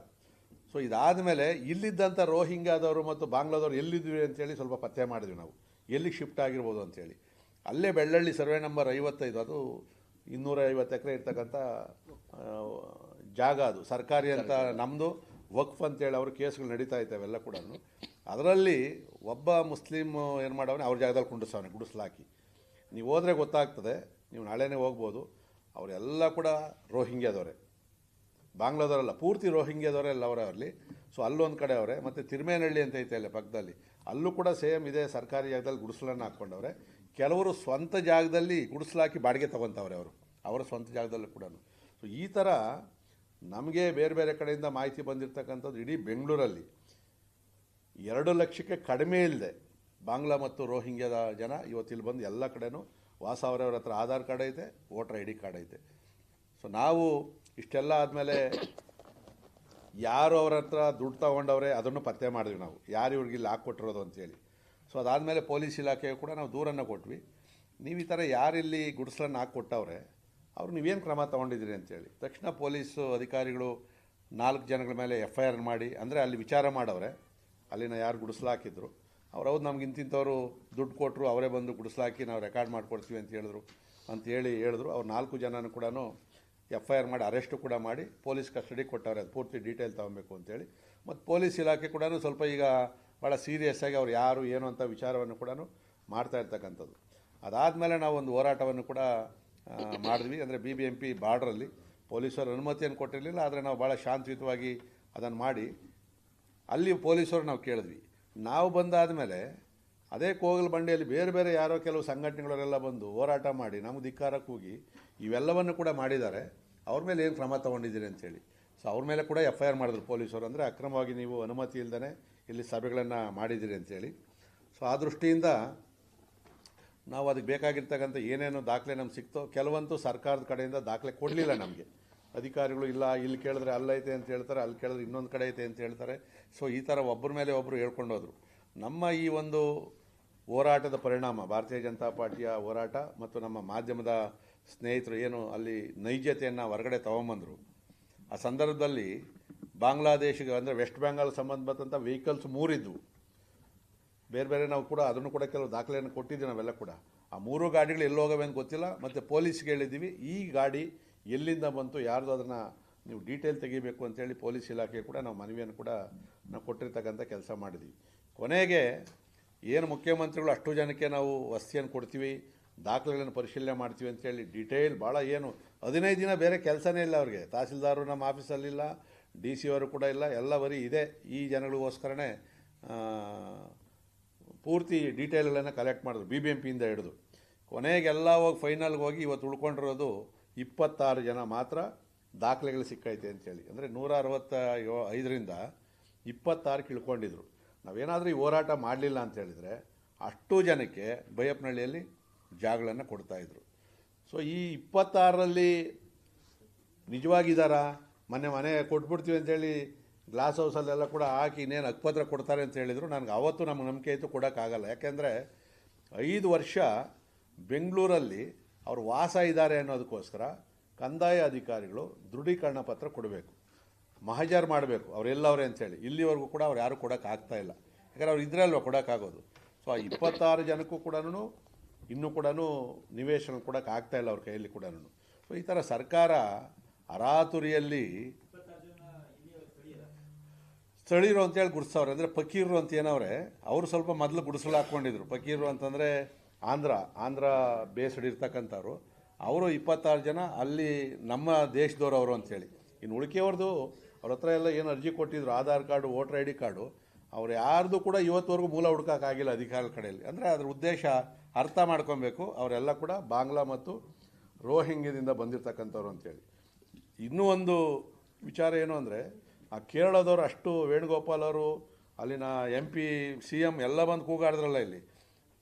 ಸೊ ಇದಾದ ಮೇಲೆ ಇಲ್ಲಿದ್ದಂಥ ರೋಹಿಂಗ್ಯಾದವರು ಮತ್ತು ಬಾಂಗ್ಲಾದವ್ರು ಎಲ್ಲಿದ್ವಿ ಅಂತೇಳಿ ಸ್ವಲ್ಪ ಪತ್ತೆ ಮಾಡಿದ್ವಿ ನಾವು, ಎಲ್ಲಿಗೆ ಶಿಫ್ಟ್ ಆಗಿರ್ಬೋದು ಅಂತೇಳಿ. ಅಲ್ಲೇ ಬೆಳ್ಳಳ್ಳಿ ಸರ್ವೆ ನಂಬರ್ 55, ಅದು 250 ಎಕರೆ ಇರ್ತಕ್ಕಂಥ ಜಾಗ, ಅದು ಸರ್ಕಾರಿ ಅಂತ ನಮ್ಮದು ವಕ್ಫ್ ಅಂತೇಳಿ ಅವರು ಕೇಸ್ಗಳು ನಡೀತಾ ಇದ್ದಾವೆಲ್ಲ ಕೂಡ. ಅದರಲ್ಲಿ ಒಬ್ಬ ಮುಸ್ಲಿಮ್ ಏನು ಮಾಡವನೆ, ಅವ್ರ ಜಾಗದಲ್ಲಿ ಕುಂಡಿಸವನೆ, ಗುಡಿಸ್ಲಾಕಿ. ನೀವು ಹೋದರೆ ಗೊತ್ತಾಗ್ತದೆ, ನೀವು ನಾಳೆನೇ ಹೋಗ್ಬೋದು. ಅವರೆಲ್ಲ ಕೂಡ ರೋಹಿಂಗ್ಯಾದವರೇ, ಬಾಂಗ್ಲಾದವರಲ್ಲ, ಪೂರ್ತಿ ರೋಹಿಂಗ್ಯಾದವರೇ ಎಲ್ಲ ಅವರೇ ಅಲ್ಲಿ. ಸೊ ಅಲ್ಲೊಂದು ಕಡೆ ಅವರೇ. ಮತ್ತು ತಿರುಮೇನಹಳ್ಳಿ ಅಂತ ಐತೆ ಅಲ್ಲೇ ಪಕ್ಕದಲ್ಲಿ, ಅಲ್ಲೂ ಕೂಡ ಸೇಮ್ ಇದೆ, ಸರ್ಕಾರಿ ಜಾಗದಲ್ಲಿ ಗುಡಿಸಲನ್ನು ಹಾಕ್ಕೊಂಡವ್ರೆ. ಕೆಲವರು ಸ್ವಂತ ಜಾಗದಲ್ಲಿ ಗುಡಿಸ್ಲಾಕಿ ಬಾಡಿಗೆ ತೊಗೊತವ್ರೆ, ಅವರ ಸ್ವಂತ ಜಾಗದಲ್ಲೂ ಕೂಡ. ಸೊ ಈ ಥರ ನಮಗೆ ಬೇರೆ ಬೇರೆ ಕಡೆಯಿಂದ ಮಾಹಿತಿ ಬಂದಿರತಕ್ಕಂಥದ್ದು, ಇಡೀ ಬೆಂಗಳೂರಲ್ಲಿ 2 ಲಕ್ಷಕ್ಕೆ ಕಡಿಮೆ ಇಲ್ಲದೆ ಬಾಂಗ್ಲಾ ಮತ್ತು ರೋಹಿಂಗ್ಯಾದ ಜನ ಇವತ್ತಿಲ್ಲಿ ಬಂದು ಎಲ್ಲ ಕಡೆನೂ ವಾಸ ಅವರವ್ರ ಹತ್ರ ಆಧಾರ್ ಕಾರ್ಡ್ ಐತೆ, ವೋಟರ್ ID ಕಾರ್ಡ್ ಐತೆ. ಸೊ ನಾವು ಇಷ್ಟೆಲ್ಲ ಆದಮೇಲೆ ಯಾರು ಅವ್ರ ಹತ್ರ ದುಡ್ಡು ತೊಗೊಂಡವ್ರೆ ಅದನ್ನು ಪತ್ತೆ ಮಾಡಿದ್ವಿ ನಾವು, ಯಾರು ಇವ್ರಿಗೆ ಇಲ್ಲಿ ಹಾಕ್ಕೊಟ್ಟಿರೋದು ಅಂತೇಳಿ. ಸೊ ಅದಾದಮೇಲೆ ಪೊಲೀಸ್ ಇಲಾಖೆಗೆ ಕೂಡ ನಾವು ದೂರನ್ನು ಕೊಟ್ವಿ. ನೀವು ಈ ಥರ ಯಾರಿಲ್ಲಿ ಗುಡಿಸಲನ್ನು ಹಾಕ್ಕೊಟ್ಟವ್ರೆ ಅವ್ರು ನೀವೇನು ಕ್ರಮ ತೊಗೊಂಡಿದ್ದೀರಿ ಅಂತೇಳಿ. ತಕ್ಷಣ ಪೊಲೀಸು ಅಧಿಕಾರಿಗಳು 4 ಜನಗಳ ಮೇಲೆ FIR ಮಾಡಿ, ಅಂದರೆ ಅಲ್ಲಿ ವಿಚಾರ ಮಾಡವ್ರೆ, ಅಲ್ಲಿನ ಯಾರು ಗುಡಿಸ್ಲಾಕಿದ್ರು ಅವ್ರು, ಹೌದು ನಮ್ಗೆ ಇಂತಿಂಥವ್ರು ದುಡ್ಡು ಕೊಟ್ಟರು, ಅವರೇ ಬಂದು ಗುಡಿಸ್ಲಾಕಿ ನಾವು ರೆಕಾರ್ಡ್ ಮಾಡ್ಕೊಡ್ತೀವಿ ಅಂತ ಹೇಳಿದ್ರು. ಅವ್ರು 4 ಜನನೂ ಕೂಡ FIR ಮಾಡಿ ಅರೆಸ್ಟು ಕೂಡ ಮಾಡಿ ಪೊಲೀಸ್ ಕಸ್ಟಡಿಗೆ ಕೊಟ್ಟವ್ರೆ. ಅದು ಪೂರ್ತಿ ಡೀಟೇಲ್ ತೊಗೊಬೇಕು ಅಂತೇಳಿ. ಮತ್ತು ಪೊಲೀಸ್ ಇಲಾಖೆ ಕೂಡ ಸ್ವಲ್ಪ ಈಗ ಭಾಳ ಸೀರಿಯಸ್ ಆಗಿ ಅವ್ರು ಯಾರು ಏನು ಅಂತ ವಿಚಾರವನ್ನು ಕೂಡ ಮಾಡ್ತಾ ಇರ್ತಕ್ಕಂಥದ್ದು. ಅದಾದಮೇಲೆ ನಾವು ಒಂದು ಹೋರಾಟವನ್ನು ಕೂಡ ಮಾಡಿದ್ವಿ. ಅಂದರೆ BBMP ಬಾರ್ಡ್ರಲ್ಲಿ ಪೊಲೀಸರು ಅನುಮತಿಯನ್ನು ಕೊಟ್ಟಿರಲಿಲ್ಲ, ಆದರೆ ನಾವು ಭಾಳ ಶಾಂತಿಯುತವಾಗಿ ಅದನ್ನು ಮಾಡಿ ಅಲ್ಲಿ ಪೊಲೀಸರು ನಾವು ಕೇಳಿದ್ವಿ. ನಾವು ಬಂದಾದ ಮೇಲೆ ಅದೇ ಕೋಗಲ್ ಬಂಡಿಯಲ್ಲಿ ಬೇರೆ ಬೇರೆ ಯಾರೋ ಕೆಲವು ಸಂಘಟನೆಗಳವರೆಲ್ಲ ಬಂದು ಹೋರಾಟ ಮಾಡಿ ನಮಗೆ ಧಿಕ್ಕಾರಕ್ಕೆ ಹೋಗಿ ಇವೆಲ್ಲವನ್ನು ಕೂಡ ಮಾಡಿದ್ದಾರೆ. ಅವ್ರ ಮೇಲೆ ಏನು ಕ್ರಮ ತೊಗೊಂಡಿದ್ದೀರಿ ಅಂತೇಳಿ. ಸೊ ಅವ್ರ ಮೇಲೆ ಕೂಡ FIR ಮಾಡಿದ್ರು ಪೊಲೀಸರು. ಅಂದರೆ ಅಕ್ರಮವಾಗಿ ನೀವು ಅನುಮತಿ ಇಲ್ಲದೇ ಇಲ್ಲಿ ಸಭೆಗಳನ್ನು ಮಾಡಿದ್ದೀರಿ ಅಂತೇಳಿ. ಸೊ ಆ ದೃಷ್ಟಿಯಿಂದ ನಾವು ಅದಕ್ಕೆ ಬೇಕಾಗಿರ್ತಕ್ಕಂಥ ಏನೇನು ದಾಖಲೆ ನಮ್ಗೆ ಸಿಕ್ತೋ, ಕೆಲವಂತೂ ಸರ್ಕಾರದ ಕಡೆಯಿಂದ ದಾಖಲೆ ಕೊಡಲಿಲ್ಲ ನಮಗೆ. ಅಧಿಕಾರಿಗಳು ಇಲ್ಲ, ಇಲ್ಲಿ ಕೇಳಿದ್ರೆ ಅಲ್ಲೈತೆ ಅಂತ ಹೇಳ್ತಾರೆ, ಅಲ್ಲಿ ಕೇಳಿದ್ರೆ ಇನ್ನೊಂದು ಕಡೆ ಐತೆ ಅಂತ ಹೇಳ್ತಾರೆ. ಸೊ ಈ ಥರ ಒಬ್ಬರ ಮೇಲೆ ಒಬ್ಬರು ಹೇಳ್ಕೊಂಡೋದ್ರು. ನಮ್ಮ ಈ ಒಂದು ಹೋರಾಟದ ಪರಿಣಾಮ, ಭಾರತೀಯ ಜನತಾ ಪಾರ್ಟಿಯ ಹೋರಾಟ ಮತ್ತು ನಮ್ಮ ಮಾಧ್ಯಮದ ಸ್ನೇಹಿತರು ಏನು ಅಲ್ಲಿ ನೈಜತೆಯನ್ನು ಹೊರಗಡೆ ತೊಗೊಂಬಂದರು, ಆ ಸಂದರ್ಭದಲ್ಲಿ ಬಾಂಗ್ಲಾದೇಶಿಗೆ ಅಂದರೆ ವೆಸ್ಟ್ ಬೆಂಗಾಲ್ ಸಂಬಂಧಪಟ್ಟಂಥ ವೆಹಿಕಲ್ಸ್ 3 ಇದ್ವು. ಬೇರೆ ಬೇರೆ ನಾವು ಕೂಡ ಅದನ್ನು ಕೂಡ ಕೆಲವು ದಾಖಲೆಯನ್ನು ಕೊಟ್ಟಿದ್ದೀವಿ ನಾವೆಲ್ಲ ಕೂಡ. ಆ 3 ಗಾಡಿಗಳು ಎಲ್ಲಿ ಹೋಗವೆ ಅಂತ ಗೊತ್ತಿಲ್ಲ. ಮತ್ತು ಪೊಲೀಸ್ಗೆ ಹೇಳಿದ್ದೀವಿ ಈ ಗಾಡಿ ಎಲ್ಲಿಂದ ಬಂತು, ಯಾರ್ದು ಅದನ್ನು ನೀವು ಡೀಟೇಲ್ ತೆಗಿಬೇಕು ಅಂತೇಳಿ ಪೊಲೀಸ್ ಇಲಾಖೆ ಕೂಡ ನಾವು ಮನವಿಯನ್ನು ಕೂಡ ನಾವು ಕೊಟ್ಟಿರ್ತಕ್ಕಂಥ ಕೆಲಸ ಮಾಡಿದ್ವಿ. ಕೊನೆಗೆ ಏನು ಮುಖ್ಯಮಂತ್ರಿಗಳು ಅಷ್ಟು ಜನಕ್ಕೆ ನಾವು ವಸತಿಯನ್ನು ಕೊಡ್ತೀವಿ, ದಾಖಲೆಗಳನ್ನು ಪರಿಶೀಲನೆ ಮಾಡ್ತೀವಿ ಅಂತೇಳಿ ಡಿಟೇಲ್ ಭಾಳ ಏನು 15 ದಿನ ಬೇರೆ ಕೆಲಸನೇ ಇಲ್ಲ ಅವ್ರಿಗೆ. ತಹಸೀಲ್ದಾರರು ನಮ್ಮ ಆಫೀಸಲ್ಲಿಲ್ಲ, ಡಿ ಸಿ ಅವರು ಕೂಡ ಇಲ್ಲ, ಎಲ್ಲ ಬರೀ ಇದೆ ಈ ಜನಗಳಿಗೋಸ್ಕರನೇ ಪೂರ್ತಿ ಡೀಟೇಲ್ಗಳನ್ನು ಕಲೆಕ್ಟ್ ಮಾಡಿದ್ರು BBMPಯಿಂದ ಹಿಡಿದು ಕೊನೆಗೆಲ್ಲ ಹೋಗಿ ಫೈನಲ್ಗೆ ಹೋಗಿ ಇವತ್ತು ಉಳ್ಕೊಂಡಿರೋದು 26 ಜನ ಮಾತ್ರ ದಾಖಲೆಗಳು ಸಿಕ್ಕೈತೆ ಅಂತೇಳಿ. ಅಂದರೆ 165ರಿಂದ 26 ಇಳ್ಕೊಂಡಿದ್ರು. ನಾವೇನಾದರೂ ಈ ಹೋರಾಟ ಮಾಡಲಿಲ್ಲ ಅಂತ ಹೇಳಿದರೆ ಅಷ್ಟು ಜನಕ್ಕೆ ಬೈಯಪ್ಪನಹಳ್ಳಿಯಲ್ಲಿ ಜಾಗಗಳನ್ನು ಕೊಡ್ತಾಯಿದ್ರು. ಸೊ ಈ 26ರಲ್ಲಿ ನಿಜವಾಗಿದ್ದಾರಾ? ಮನೆ ಕೊಟ್ಬಿಡ್ತೀವಿ ಅಂತೇಳಿ ಗ್ಲಾಸ್ ಹೌಸಲ್ಲೆಲ್ಲ ಕೂಡ ಹಾಕಿ ಇನ್ನೇನು ಹಕ್ಕುಪತ್ರ ಕೊಡ್ತಾರೆ ಅಂತ ಹೇಳಿದರು. ನನಗೆ ಅವತ್ತು ನಮಗೆ ನಂಬಿಕೆ ಇತ್ತು ಕೊಡೋಕ್ಕಾಗಲ್ಲ. ಯಾಕೆಂದರೆ 5 ವರ್ಷ ಬೆಂಗಳೂರಲ್ಲಿ ಅವರು ವಾಸ ಇದ್ದಾರೆ ಅನ್ನೋದಕ್ಕೋಸ್ಕರ ಕಂದಾಯ ಅಧಿಕಾರಿಗಳು ದೃಢೀಕರಣ ಪತ್ರ ಕೊಡಬೇಕು, ಮಹಜರ್ ಮಾಡಬೇಕು ಅವರೆಲ್ಲವ್ರೆ ಅಂತೇಳಿ. ಇಲ್ಲಿವರೆಗೂ ಕೂಡ ಅವ್ರು ಯಾರು ಕೊಡೋಕ್ಕಾಗ್ತಾ ಇಲ್ಲ. ಯಾಕಂದರೆ ಅವ್ರು ಇದ್ರಲ್ವ ಕೊಡೋಕ್ಕಾಗೋದು. ಸೊ ಆ 26 ಜನಕ್ಕೂ ಕೂಡ ಇನ್ನೂ ಕೂಡ ನಿವೇಶನ ಕೊಡೋಕ್ಕಾಗ್ತಾ ಇಲ್ಲ ಅವ್ರ ಕೈಯಲ್ಲಿ ಕೂಡ. ಸೊ ಈ ಥರ ಸರ್ಕಾರ ಅರಾತುರಿಯಲ್ಲಿ ಸ್ಥಳೀಯರು ಅಂತೇಳಿ ಗುಡಿಸವ್ರೆ. ಅಂದರೆ ಫಕೀರರು ಅಂತ ಏನವ್ರೆ, ಅವರು ಸ್ವಲ್ಪ ಮೊದಲು ಗುಡಿಸಲು ಹಾಕ್ಕೊಂಡಿದ್ರು. ಫಕೀರರು ಅಂತಂದರೆ ಆಂಧ್ರ ಬೇಸ್ಡ್ ಇರ್ತಕ್ಕಂಥವ್ರು. ಅವರು 26 ಜನ ಅಲ್ಲಿ ನಮ್ಮ ದೇಶದವ್ರು ಅವರು ಅಂಥೇಳಿ. ಇನ್ನು ಉಳಿಕೆಯವ್ರದ್ದು ಅವ್ರ ಹತ್ರ ಎಲ್ಲ ಏನು ಅರ್ಜಿ ಕೊಟ್ಟಿದ್ರು, Aadhaar card, voter ID card, ಅವ್ರು ಯಾರ್ದು ಕೂಡ ಇವತ್ತುವರೆಗೂ ಮೂಲ ಹುಡುಕೋಕ್ಕಾಗಿಲ್ಲ ಅಧಿಕಾರಿಗಳ ಕಡೆಯಲ್ಲಿ. ಅಂದರೆ ಅದ್ರ ಉದ್ದೇಶ ಅರ್ಥ ಮಾಡ್ಕೊಬೇಕು, ಅವರೆಲ್ಲ ಕೂಡ ಬಾಂಗ್ಲಾ ಮತ್ತು ರೋಹಿಂಗ್ಯದಿಂದ ಬಂದಿರತಕ್ಕಂಥವ್ರು ಅಂತೇಳಿ. ಇನ್ನೂ ಒಂದು ವಿಚಾರ ಏನು ಅಂದರೆ, ಆ ಕೇರಳದವರು ಅಷ್ಟು ವೇಣುಗೋಪಾಲ್ ಅವರು, ಅಲ್ಲಿನ MP CM ಎಲ್ಲ ಬಂದು ಕೂಗಾಡಿದ್ರಲ್ಲ ಇಲ್ಲಿ,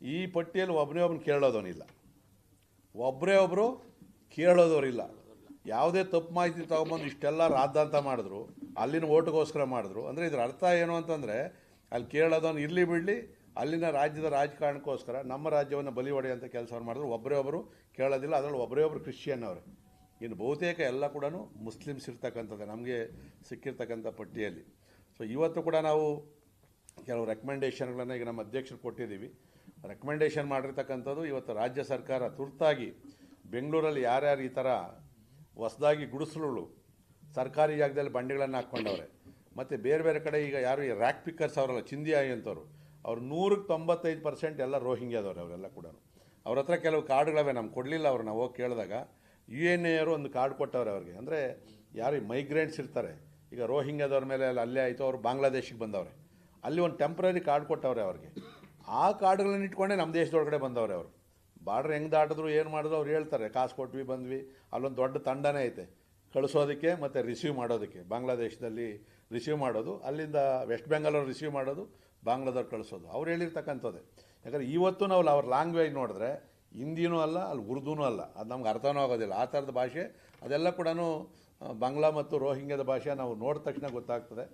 ಈ ಪಟ್ಟಿಯಲ್ಲಿ ಒಬ್ಬನೇ ಕೇರಳದವನಿಲ್ಲ, ಒಬ್ಬರು ಕೇರಳದವರಿಲ್ಲ. ಯಾವುದೇ ತಪ್ಪು ಮಾಹಿತಿ ತೊಗೊಂಬಂದು ಇಷ್ಟೆಲ್ಲ ರಾದ್ದಾಂತ ಮಾಡಿದ್ರು, ಅಲ್ಲಿನ ಓಟ್ಗೋಸ್ಕರ ಮಾಡಿದ್ರು. ಅಂದರೆ ಇದರ ಅರ್ಥ ಏನು ಅಂತಂದರೆ, ಅಲ್ಲಿ ಕೇರಳದವನು ಇರಲಿ ಬಿಡಲಿ, ಅಲ್ಲಿನ ರಾಜ್ಯದ ರಾಜಕಾರಣಕ್ಕೋಸ್ಕರ ನಮ್ಮ ರಾಜ್ಯವನ್ನು ಬಲಿ ಹೊಡೆಯುವಂಥ ಕೆಲಸವನ್ನು ಮಾಡಿದ್ರು. ಒಬ್ಬರೇ ಕೇಳೋದಿಲ್ಲ, ಅದರಲ್ಲಿ ಒಬ್ಬರೇ ಕ್ರಿಶ್ಚಿಯನ್ ಅವರೇ. ಇನ್ನು ಬಹುತೇಕ ಎಲ್ಲ ಕೂಡ ಮುಸ್ಲಿಮ್ಸ್ ಇರ್ತಕ್ಕಂಥದ್ದು ನಮಗೆ ಸಿಕ್ಕಿರ್ತಕ್ಕಂಥ ಪಟ್ಟಿಯಲ್ಲಿ. ಸೊ ಇವತ್ತು ಕೂಡ ನಾವು ಕೆಲವು ರೆಕಮೆಂಡೇಷನ್ಗಳನ್ನು ಈಗ ನಮ್ಮ ಅಧ್ಯಕ್ಷರು ಕೊಟ್ಟಿದ್ದೀವಿ. ರೆಕಮೆಂಡೇಷನ್ ಮಾಡಿರ್ತಕ್ಕಂಥದ್ದು ಇವತ್ತು ರಾಜ್ಯ ಸರ್ಕಾರ ತುರ್ತಾಗಿ ಬೆಂಗಳೂರಲ್ಲಿ ಯಾರ್ಯಾರು ಈ ಥರ ಹೊಸದಾಗಿ ಗುಡಿಸಲುಗಳು ಸರ್ಕಾರಿ ಜಾಗದಲ್ಲಿ ಬಂಡಿಗಳನ್ನು ಹಾಕ್ಕೊಂಡವ್ರೆ, ಮತ್ತು ಬೇರೆ ಬೇರೆ ಕಡೆ ಈಗ ಯಾರು ಈ ರ್ಯಾಕ್ ಪಿಕ್ಕರ್ಸ್ ಅವರಲ್ಲ, ಚಿಂದಿಯಾಯಿ ಅಂತವ್ರು, ಅವ್ರು 195% ಎಲ್ಲ ರೋಹಿಂಗ್ಯಾದವ್ರು ಅವರೆಲ್ಲ ಕೂಡ. ಅವ್ರ ಹತ್ರ ಕೆಲವು ಕಾರ್ಡ್ಗಳವೆ, ನಮ್ಗೆ ಕೊಡಲಿಲ್ಲ ಅವರು. ನಾವು ಹೋಗಿ ಕೇಳಿದಾಗ UNA ಅವರು ಒಂದು ಕಾರ್ಡ್ ಕೊಟ್ಟವ್ರೆ ಅವ್ರಿಗೆ. ಅಂದರೆ ಯಾರು ಈ ಮೈಗ್ರೆಂಟ್ಸ್ ಇರ್ತಾರೆ, ಈಗ ರೋಹಿಂಗ್ಯಾದವ್ರ ಮೇಲೆ ಅಲ್ಲೇ ಆಯಿತು, ಅವರು ಬಾಂಗ್ಲಾದೇಶಕ್ಕೆ ಬಂದವ್ರೆ, ಅಲ್ಲಿ ಒಂದು ಟೆಂಪ್ರರಿ ಕಾರ್ಡ್ ಕೊಟ್ಟವ್ರೆ ಅವ್ರಿಗೆ. ಆ ಕಾರ್ಡ್ಗಳನ್ನ ಇಟ್ಕೊಂಡೇ ನಮ್ಮ ದೇಶದೊಳಗಡೆ ಬಂದವ್ರೆ ಅವರು. ಬಾರ್ಡ್ರ್ ಹೆಂಗೆ ದಾಟಿದ್ರು ಏನು ಮಾಡಿದ್ರು ಅವ್ರು ಹೇಳ್ತಾರೆ, ಕಾಸು ಕೊಟ್ವಿ ಬಂದ್ವಿ. ಅಲ್ಲೊಂದು ದೊಡ್ಡ ತಂಡನೇ ಐತೆ ಕಳಿಸೋದಕ್ಕೆ ಮತ್ತು ರಿಸೀವ್ ಮಾಡೋದಕ್ಕೆ. ಬಾಂಗ್ಲಾದೇಶದಲ್ಲಿ ರಿಸೀವ್ ಮಾಡೋದು, ಅಲ್ಲಿಂದ ವೆಸ್ಟ್ ಬೆಂಗಾಲವ್ರು ರಿಸೀವ್ ಮಾಡೋದು, ಬಾಂಗ್ಲಾದವ್ರು ಕಳಿಸೋದು. ಅವ್ರು ಹೇಳಿರ್ತಕ್ಕಂಥದ್ದೇ. ಯಾಕಂದರೆ ಇವತ್ತು ನಾವು ಅವ್ರ ಲ್ಯಾಂಗ್ವೇಜ್ ನೋಡಿದ್ರೆ ಹಿಂದಿನೂ ಅಲ್ಲ, ಅಲ್ಲಿ ಉರ್ದೂನೂ ಅಲ್ಲ, ಅದು ನಮ್ಗೆ ಅರ್ಥನೂ ಆಗೋದಿಲ್ಲ. ಆ ಥರದ ಭಾಷೆ ಅದೆಲ್ಲ ಕೂಡ ಬಾಂಗ್ಲಾ ಮತ್ತು ರೋಹಿಂಗ್ಯದ ಭಾಷೆ ನಾವು ನೋಡಿದ ತಕ್ಷಣ ಗೊತ್ತಾಗ್ತದೆ.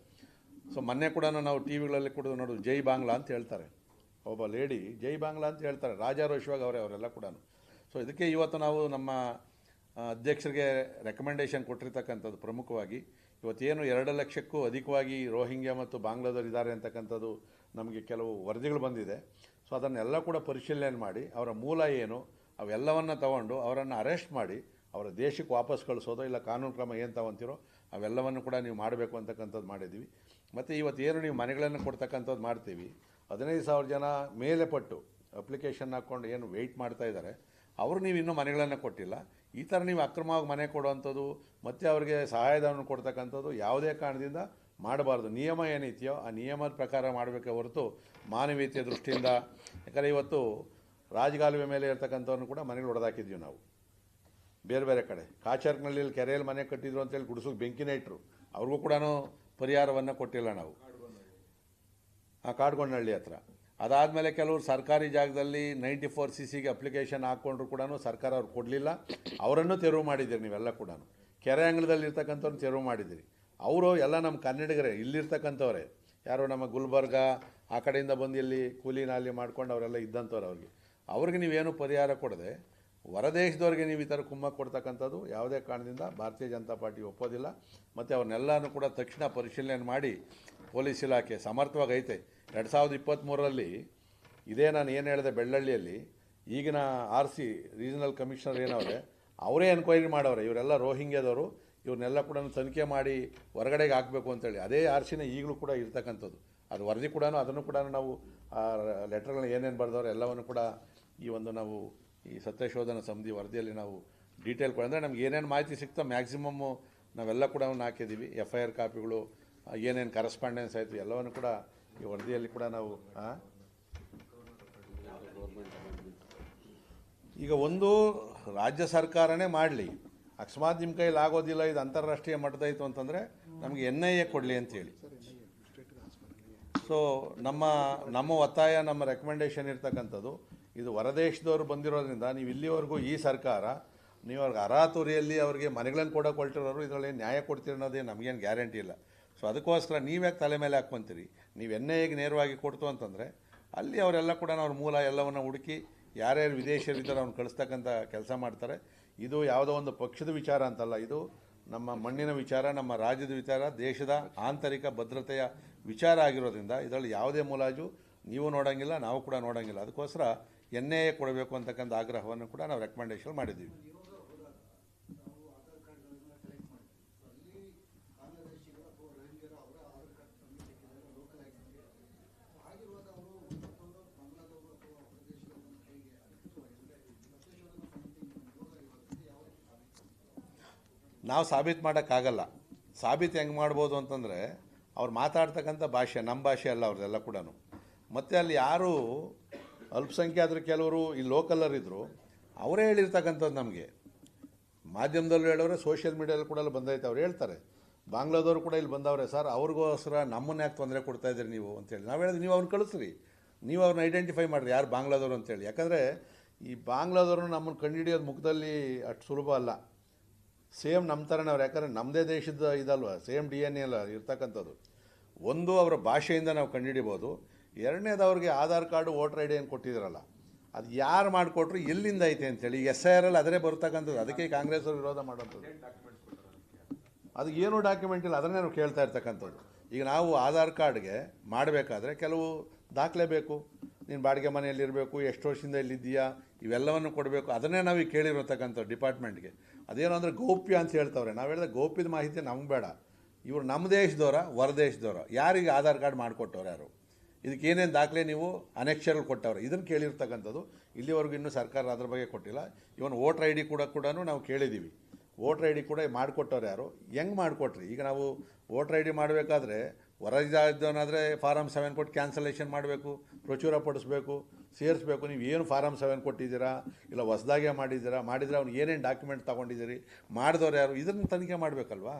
ಸೊ ಮೊನ್ನೆ ಕೂಡ ನಾವು TVಗಳಲ್ಲಿ ಕೂಡ ನೋಡೋದು, ಜೈ ಬಾಂಗ್ಲಾ ಅಂತ ಹೇಳ್ತಾರೆ. ಒಬ್ಬ ಲೇಡಿ ಜೈ ಬಾಂಗ್ಲಾ ಅಂತ ಹೇಳ್ತಾರೆ, ರಾಜಾರೋಷವಾಗಿ ಅವರೆಲ್ಲ ಕೂಡ. ಸೊ ಇದಕ್ಕೆ ಇವತ್ತು ನಾವು ನಮ್ಮ ಅಧ್ಯಕ್ಷರಿಗೆ ರೆಕಮೆಂಡೇಷನ್ ಕೊಟ್ಟಿರ್ತಕ್ಕಂಥದ್ದು ಪ್ರಮುಖವಾಗಿ ಇವತ್ತೇನು 2 ಲಕ್ಷಕ್ಕೂ ಅಧಿಕವಾಗಿ ರೋಹಿಂಗ್ಯಾ ಮತ್ತು ಬಾಂಗ್ಲಾದವ್ರು ಇದ್ದಾರೆ ಅಂತಕ್ಕಂಥದ್ದು ನಮಗೆ ಕೆಲವು ವರದಿಗಳು ಬಂದಿದೆ. ಸೊ ಅದನ್ನೆಲ್ಲ ಕೂಡ ಪರಿಶೀಲನೆ ಮಾಡಿ ಅವರ ಮೂಲ ಏನು ಅವೆಲ್ಲವನ್ನು ತಗೊಂಡು ಅವರನ್ನು ಅರೆಸ್ಟ್ ಮಾಡಿ ಅವರ ದೇಶಕ್ಕೆ ವಾಪಸ್ ಕಳಿಸೋದು, ಇಲ್ಲ ಕಾನೂನು ಕ್ರಮ ಏನು ತಗೊಂತೀರೋ ಅವೆಲ್ಲವನ್ನು ಕೂಡ ನೀವು ಮಾಡಬೇಕು ಅಂತಕ್ಕಂಥದ್ದು ಮಾಡಿದ್ದೀವಿ. ಮತ್ತು ಇವತ್ತೇನು ನೀವು ಮನೆಗಳನ್ನು ಕೊಡ್ತಕ್ಕಂಥದ್ದು ಮಾಡ್ತೀವಿ, 15,000 ಜನ ಮೇಲೆ ಪಟ್ಟು ಅಪ್ಲಿಕೇಶನ್ ಹಾಕ್ಕೊಂಡು ಏನು ವೆಯ್ಟ್ ಮಾಡ್ತಾ ಇದ್ದಾರೆ, ಅವರು ನೀವು ಇನ್ನೂ ಮನೆಗಳನ್ನು ಕೊಟ್ಟಿಲ್ಲ. ಈ ಥರ ನೀವು ಅಕ್ರಮವಾಗಿ ಮನೆ ಕೊಡುವಂಥದ್ದು ಮತ್ತು ಅವ್ರಿಗೆ ಸಹಾಯಧನ ಕೊಡ್ತಕ್ಕಂಥದ್ದು ಯಾವುದೇ ಕಾರಣದಿಂದ ಮಾಡಬಾರ್ದು. ನಿಯಮ ಏನೈತೆಯೋ ಆ ನಿಯಮದ ಪ್ರಕಾರ ಮಾಡಬೇಕೆ ಹೊರತು ಮಾನವೀಯತೆಯ ದೃಷ್ಟಿಯಿಂದ. ಯಾಕಂದರೆ ಇವತ್ತು ರಾಜಗಾಲುವೆ ಮೇಲೆ ಇರ್ತಕ್ಕಂಥವ್ರನ್ನು ಕೂಡ ಮನೆಗಳು ಹೊಡೆದಾಕಿದ್ವಿ ನಾವು. ಬೇರೆ ಬೇರೆ ಕಡೆ ಕಾಚರ್ನಲ್ಲಿ ಕೆರೆಯಲ್ಲಿ ಮನೆ ಕಟ್ಟಿದ್ರು ಅಂತೇಳಿ ಗುಡಿಸೋಕೆ ಬೆಂಕಿನೇ ಇಟ್ಟರು, ಅವ್ರಿಗೂ ಕೂಡ ಪರಿಹಾರವನ್ನು ಕೊಟ್ಟಿಲ್ಲ ನಾವು ಆ ಕಾಡ್ಗೊಂಡಹಳ್ಳಿ ಹತ್ರ. ಅದಾದಮೇಲೆ ಕೆಲವರು ಸರ್ಕಾರಿ ಜಾಗದಲ್ಲಿ 94 CCಗೆ ಅಪ್ಲಿಕೇಶನ್ ಹಾಕ್ಕೊಂಡ್ರು ಕೂಡ ಸರ್ಕಾರ ಅವ್ರು ಕೊಡಲಿಲ್ಲ, ಅವರನ್ನು ತೆರವು ಮಾಡಿದ್ದೀರಿ ನೀವೆಲ್ಲ ಕೂಡ. ಕೆರೆ ಅಂಗಳದಲ್ಲಿ ಇರ್ತಕ್ಕಂಥವ್ರನ್ನ ತೆರವು ಮಾಡಿದ್ದೀರಿ. ಅವರು ಎಲ್ಲ ನಮ್ಮ ಕನ್ನಡಿಗರೇ, ಇಲ್ಲಿರ್ತಕ್ಕಂಥವ್ರೆ, ಯಾರೋ ನಮ್ಮ ಗುಲ್ಬರ್ಗ ಆ ಕಡೆಯಿಂದ ಬಂದು ಇಲ್ಲಿ ಕೂಲಿ ನಾಲಿ ಮಾಡ್ಕೊಂಡು ಅವರೆಲ್ಲ ಇದ್ದಂಥವ್ರು. ಅವ್ರಿಗೆ ನೀವೇನು ಪರಿಹಾರ ಕೊಡದೆ ಹೊರದೇಶದವ್ರಿಗೆ ನೀವು ಈ ಥರ ಕುಮ್ಮಕ್ಕು ಕೊಡ್ತಕ್ಕಂಥದ್ದು ಯಾವುದೇ ಕಾರಣದಿಂದ ಭಾರತೀಯ ಜನತಾ ಪಾರ್ಟಿ ಒಪ್ಪೋದಿಲ್ಲ. ಮತ್ತು ಅವ್ರನ್ನೆಲ್ಲನೂ ಕೂಡ ತಕ್ಷಣ ಪರಿಶೀಲನೆ ಮಾಡಿ ಪೊಲೀಸ್ ಇಲಾಖೆ ಸಮರ್ಥವಾಗಿ ಐತೆ. 2023ರಲ್ಲಿ ಇದೇ ನಾನು ಏನು ಹೇಳಿದೆ, ಬೆಳ್ಳಳ್ಳಿಯಲ್ಲಿ ಈಗಿನ RC ರೀಜನಲ್ ಕಮಿಷನರ್ ಏನವ್ರೆ ಅವರೇ ಎನ್ಕ್ವೈರಿ ಮಾಡವ್ರೆ, ಇವರೆಲ್ಲ ರೋಹಿಂಗ್ಯಾದವರು, ಇವ್ರನ್ನೆಲ್ಲ ಕೂಡ ತನಿಖೆ ಮಾಡಿ ಹೊರಗಡೆಗೆ ಹಾಕಬೇಕು ಅಂತೇಳಿ. ಅದೇ RCನೇ ಈಗಲೂ ಕೂಡ ಇರ್ತಕ್ಕಂಥದ್ದು. ಅದು ವರದಿ ಕೂಡ ಅದನ್ನು ಕೂಡ ನಾವು ಲೆಟರ್ಗಳನ್ನ ಏನೇನು ಬರೆದವ್ರು ಎಲ್ಲವನ್ನು ಕೂಡ ಈ ಒಂದು ನಾವು ಈ ಸತ್ಯಶೋಧನಾ ಸಮಿತಿ ವರದಿಯಲ್ಲಿ ನಾವು ಡೀಟೇಲ್ ಅಂದರೆ ನಮ್ಗೆ ಏನೇನು ಮಾಹಿತಿ ಸಿಗ್ತೋ ಮ್ಯಾಕ್ಸಿಮಮ್ಮು ನಾವೆಲ್ಲ ಕೂಡ ಹಾಕಿದ್ದೀವಿ. FIR ಕಾಪಿಗಳು, ಏನೇನು ಕರೆಸ್ಪಾಂಡೆನ್ಸ್ ಆಯಿತು ಎಲ್ಲವನ್ನು ಕೂಡ ಈ ವರದಿಯಲ್ಲಿ ಕೂಡ ನಾವು ಈಗ ಒಂದು ರಾಜ್ಯ ಸರ್ಕಾರನೇ ಮಾಡಲಿ, ಅಕಸ್ಮಾತ್ ನಿಮ್ಮ ಕೈಲಿ ಆಗೋದಿಲ್ಲ, ಇದು ಅಂತಾರಾಷ್ಟ್ರೀಯ ಮಟ್ಟದಾಯಿತು ಅಂತಂದರೆ ನಮಗೆ NIA ಕೊಡಲಿ ಅಂತೇಳಿ. ಸೊ ನಮ್ಮ ಒತ್ತಾಯ, ನಮ್ಮ ರೆಕಮೆಂಡೇಷನ್ ಇರ್ತಕ್ಕಂಥದ್ದು, ಇದು ಹೊರದೇಶದವರು ಬಂದಿರೋದ್ರಿಂದ ನೀವು ಇಲ್ಲಿವರೆಗೂ ಈ ಸರ್ಕಾರ ನೀವು ಅವ್ರಿಗೆ ಅರಾತುರಿಯಲ್ಲಿ ಅವ್ರಿಗೆ ಮನೆಗಳನ್ನು ಕೊಡೋಕೆ ಹೊರಟಿರೋರು, ಇದರಲ್ಲಿ ನ್ಯಾಯ ಕೊಡ್ತೀರಿ ಅನ್ನೋದೇ ನಮಗೇನು ಗ್ಯಾರಂಟಿ ಇಲ್ಲ. ಸೊ ಅದಕ್ಕೋಸ್ಕರ ನೀವ್ಯಾಕೆ ತಲೆ ಮೇಲೆ ಹಾಕ್ಕೊಂತೀರಿ? ನೀವು NIAಗೆ ನೇರವಾಗಿ ಕೊಡ್ತು ಅಂತಂದರೆ ಅಲ್ಲಿ ಅವರೆಲ್ಲ ಕೂಡ ಅವ್ರ ಮೂಲ ಎಲ್ಲವನ್ನು ಹುಡುಕಿ ಯಾರ್ಯಾರು ವಿದೇಶಿಯರಿದ್ದಾರೆ ಅವ್ನು ಕಳಿಸ್ತಕ್ಕಂಥ ಕೆಲಸ ಮಾಡ್ತಾರೆ. ಇದು ಯಾವುದೋ ಒಂದು ಪಕ್ಷದ ವಿಚಾರ ಅಂತಲ್ಲ, ಇದು ನಮ್ಮ ಮಣ್ಣಿನ ವಿಚಾರ, ನಮ್ಮ ರಾಜ್ಯದ ವಿಚಾರ, ದೇಶದ ಆಂತರಿಕ ಭದ್ರತೆಯ ವಿಚಾರ ಆಗಿರೋದ್ರಿಂದ ಇದರಲ್ಲಿ ಯಾವುದೇ ಮುಲಾಜು ನೀವು ನೋಡೋಂಗಿಲ್ಲ, ನಾವು ಕೂಡ ನೋಡೋಂಗಿಲ್ಲ. ಅದಕ್ಕೋಸ್ಕರ NIA ಕೊಡಬೇಕು ಅಂತಕ್ಕಂಥ ಆಗ್ರಹವನ್ನು ಕೂಡ ನಾವು ರೆಕಮೆಂಡೇಷನ್ ಮಾಡಿದ್ದೀವಿ. ನಾವು ಸಾಬೀತು ಮಾಡೋಕ್ಕಾಗಲ್ಲ. ಸಾಬೀತು ಹೆಂಗೆ ಮಾಡ್ಬೋದು ಅಂತಂದರೆ ಅವ್ರು ಮಾತಾಡ್ತಕ್ಕಂಥ ಭಾಷೆ ನಮ್ಮ ಭಾಷೆ ಅಲ್ಲ ಅವ್ರದ್ದೆಲ್ಲ ಕೂಡ. ಮತ್ತು ಅಲ್ಲಿ ಯಾರು ಅಲ್ಪಸಂಖ್ಯಾತರು ಕೆಲವರು ಈ ಲೋಕಲ್ಲರಿದ್ದರು ಅವರೇ ಹೇಳಿರ್ತಕ್ಕಂಥದ್ದು ನಮಗೆ ಮಾಧ್ಯಮದಲ್ಲೂ ಹೇಳೋರೆ, ಸೋಷಿಯಲ್ ಮೀಡಿಯಲ್ಲಿ ಕೂಡ ಬಂದೈತೆ. ಅವ್ರು ಹೇಳ್ತಾರೆ ಬಾಂಗ್ಲಾದವರು ಕೂಡ ಇಲ್ಲಿ ಬಂದವ್ರೆ ಸರ್, ಅವ್ರಿಗೋಸ್ಕರ ನಮ್ಮನ್ನ ಯಾಕೆ ತೊಂದರೆ ಕೊಡ್ತಾಯಿದ್ದೀರಿ ನೀವು ಅಂತೇಳಿ. ನಾವು ಹೇಳಿದ್ವಿ ನೀವು ಅವ್ರನ್ನ ಕಳಿಸ್ರಿ, ನೀವು ಅವ್ರನ್ನ ಐಡೆಂಟಿಫೈ ಮಾಡಿರಿ ಯಾರು ಬಾಂಗ್ಲಾದವರು ಅಂತೇಳಿ. ಯಾಕಂದರೆ ಈ ಬಾಂಗ್ಲಾದವ್ರನ್ನ ನಮ್ಮನ್ನು ಕಂಡುಹಿಡಿಯೋದು ಮುಖದಲ್ಲಿ ಅಷ್ಟು ಸುಲಭ ಅಲ್ಲ. ಸೇಮ್ ನಮ್ಮ ಥರನೇ ಅವ್ರು, ಯಾಕಂದರೆ ನಮ್ಮದೇ ದೇಶದ ಇದಲ್ವ, ಸೇಮ್ DNA ಅಲ್ಲ ಇರ್ತಕ್ಕಂಥದ್ದು. ಒಂದು ಅವರ ಭಾಷೆಯಿಂದ ನಾವು ಕಂಡುಹಿಡಿಬೋದು, ಎರಡನೇದು ಅವ್ರಿಗೆ ಆಧಾರ್ ಕಾರ್ಡು ವೋಟರ್ ID ಏನು ಕೊಟ್ಟಿದ್ದೀರಲ್ಲ ಅದು ಯಾರು ಮಾಡಿಕೊಟ್ರು, ಎಲ್ಲಿಂದ ಐತೆ ಅಂತೇಳಿ. SIR ಅಲ್ಲಿ ಅದರೇ ಬರ್ತಕ್ಕಂಥದ್ದು. ಅದಕ್ಕೆ ಕಾಂಗ್ರೆಸ್ ಅವರು ವಿರೋಧ ಮಾಡೋಂಥದ್ದು. ಅದು ಏನೂ ಡಾಕ್ಯುಮೆಂಟ್ ಇಲ್ಲ, ಅದನ್ನೇ ನಾವು ಕೇಳ್ತಾ ಇರ್ತಕ್ಕಂಥದ್ದು. ಈಗ ನಾವು ಆಧಾರ್ ಕಾರ್ಡ್ಗೆ ಮಾಡಬೇಕಾದ್ರೆ ಕೆಲವು ದಾಖಲೆ ಬೇಕು. ನೀನು ಬಾಡಿಗೆ ಮನೆಯಲ್ಲಿರಬೇಕು, ಎಷ್ಟು ವರ್ಷದಿಂದ ಇಲ್ಲಿದ್ದೀಯಾ, ಇವೆಲ್ಲವನ್ನು ಕೊಡಬೇಕು. ಅದನ್ನೇ ನಾವು ಈಗ ಕೇಳಿರತಕ್ಕಂಥದ್ದು ಡಿಪಾರ್ಟ್ಮೆಂಟ್ಗೆ. ಅದೇನು ಅಂದರೆ ಗೌಪ್ಯ ಅಂತ ಹೇಳ್ತವ್ರೆ. ನಾವು ಹೇಳಿದ್ರೆ ಗೌಪ್ಯದ ಮಾಹಿತಿ ನಮ್ಗೆ ಬೇಡ. ಇವರು ನಮ್ಮ ದೇಶದವರ ಹೊರದೇಶದವರ ಯಾರಿಗೆ ಆಧಾರ್ ಕಾರ್ಡ್ ಮಾಡಿಕೊಟ್ಟವ್ರು ಯಾರು, ಇದಕ್ಕೆ ಏನೇನು ದಾಖಲೆ ನೀವು ಅನೆಕ್ಷರಲ್ಲಿ ಕೊಟ್ಟವ್ರೆ, ಇದನ್ನು ಕೇಳಿರ್ತಕ್ಕಂಥದ್ದು. ಇಲ್ಲಿವರೆಗೂ ಇನ್ನೂ ಸರ್ಕಾರ ಅದ್ರ ಬಗ್ಗೆ ಕೊಟ್ಟಿಲ್ಲ. ಇವನ್ ವೋಟರ್ ID ಕೂಡ ನಾವು ಕೇಳಿದ್ದೀವಿ. ವೋಟರ್ ID ಕೂಡ ಮಾಡಿಕೊಟ್ಟವ್ರು ಯಾರು, ಹೆಂಗೆ ಮಾಡಿಕೊಟ್ರಿ? ಈಗ ನಾವು ವೋಟರ್ ID ಮಾಡಬೇಕಾದ್ರೆ ಹೊರಗಿದ್ದವನಾದರೆ ಫಾರಮ್ 7 ಕೊಟ್ಟು ಕ್ಯಾನ್ಸಲೇಷನ್ ಮಾಡಬೇಕು, ಪ್ರಚುರ ಪಡಿಸ್ಬೇಕು, ಸೇರಿಸ್ಬೇಕು. ನೀವು ಏನು ಫಾರಮ್ 7 ಕೊಟ್ಟಿದ್ದೀರಾ, ಇಲ್ಲ ಹೊಸದಾಗೆ ಮಾಡಿದರೆ ಅವ್ನು ಏನೇನು ಡಾಕ್ಯುಮೆಂಟ್ ತೊಗೊಂಡಿದ್ದೀರಿ, ಮಾಡಿದವ್ರು ಯಾರು, ಇದನ್ನು ತನಿಖೆ ಮಾಡಬೇಕಲ್ವಾ?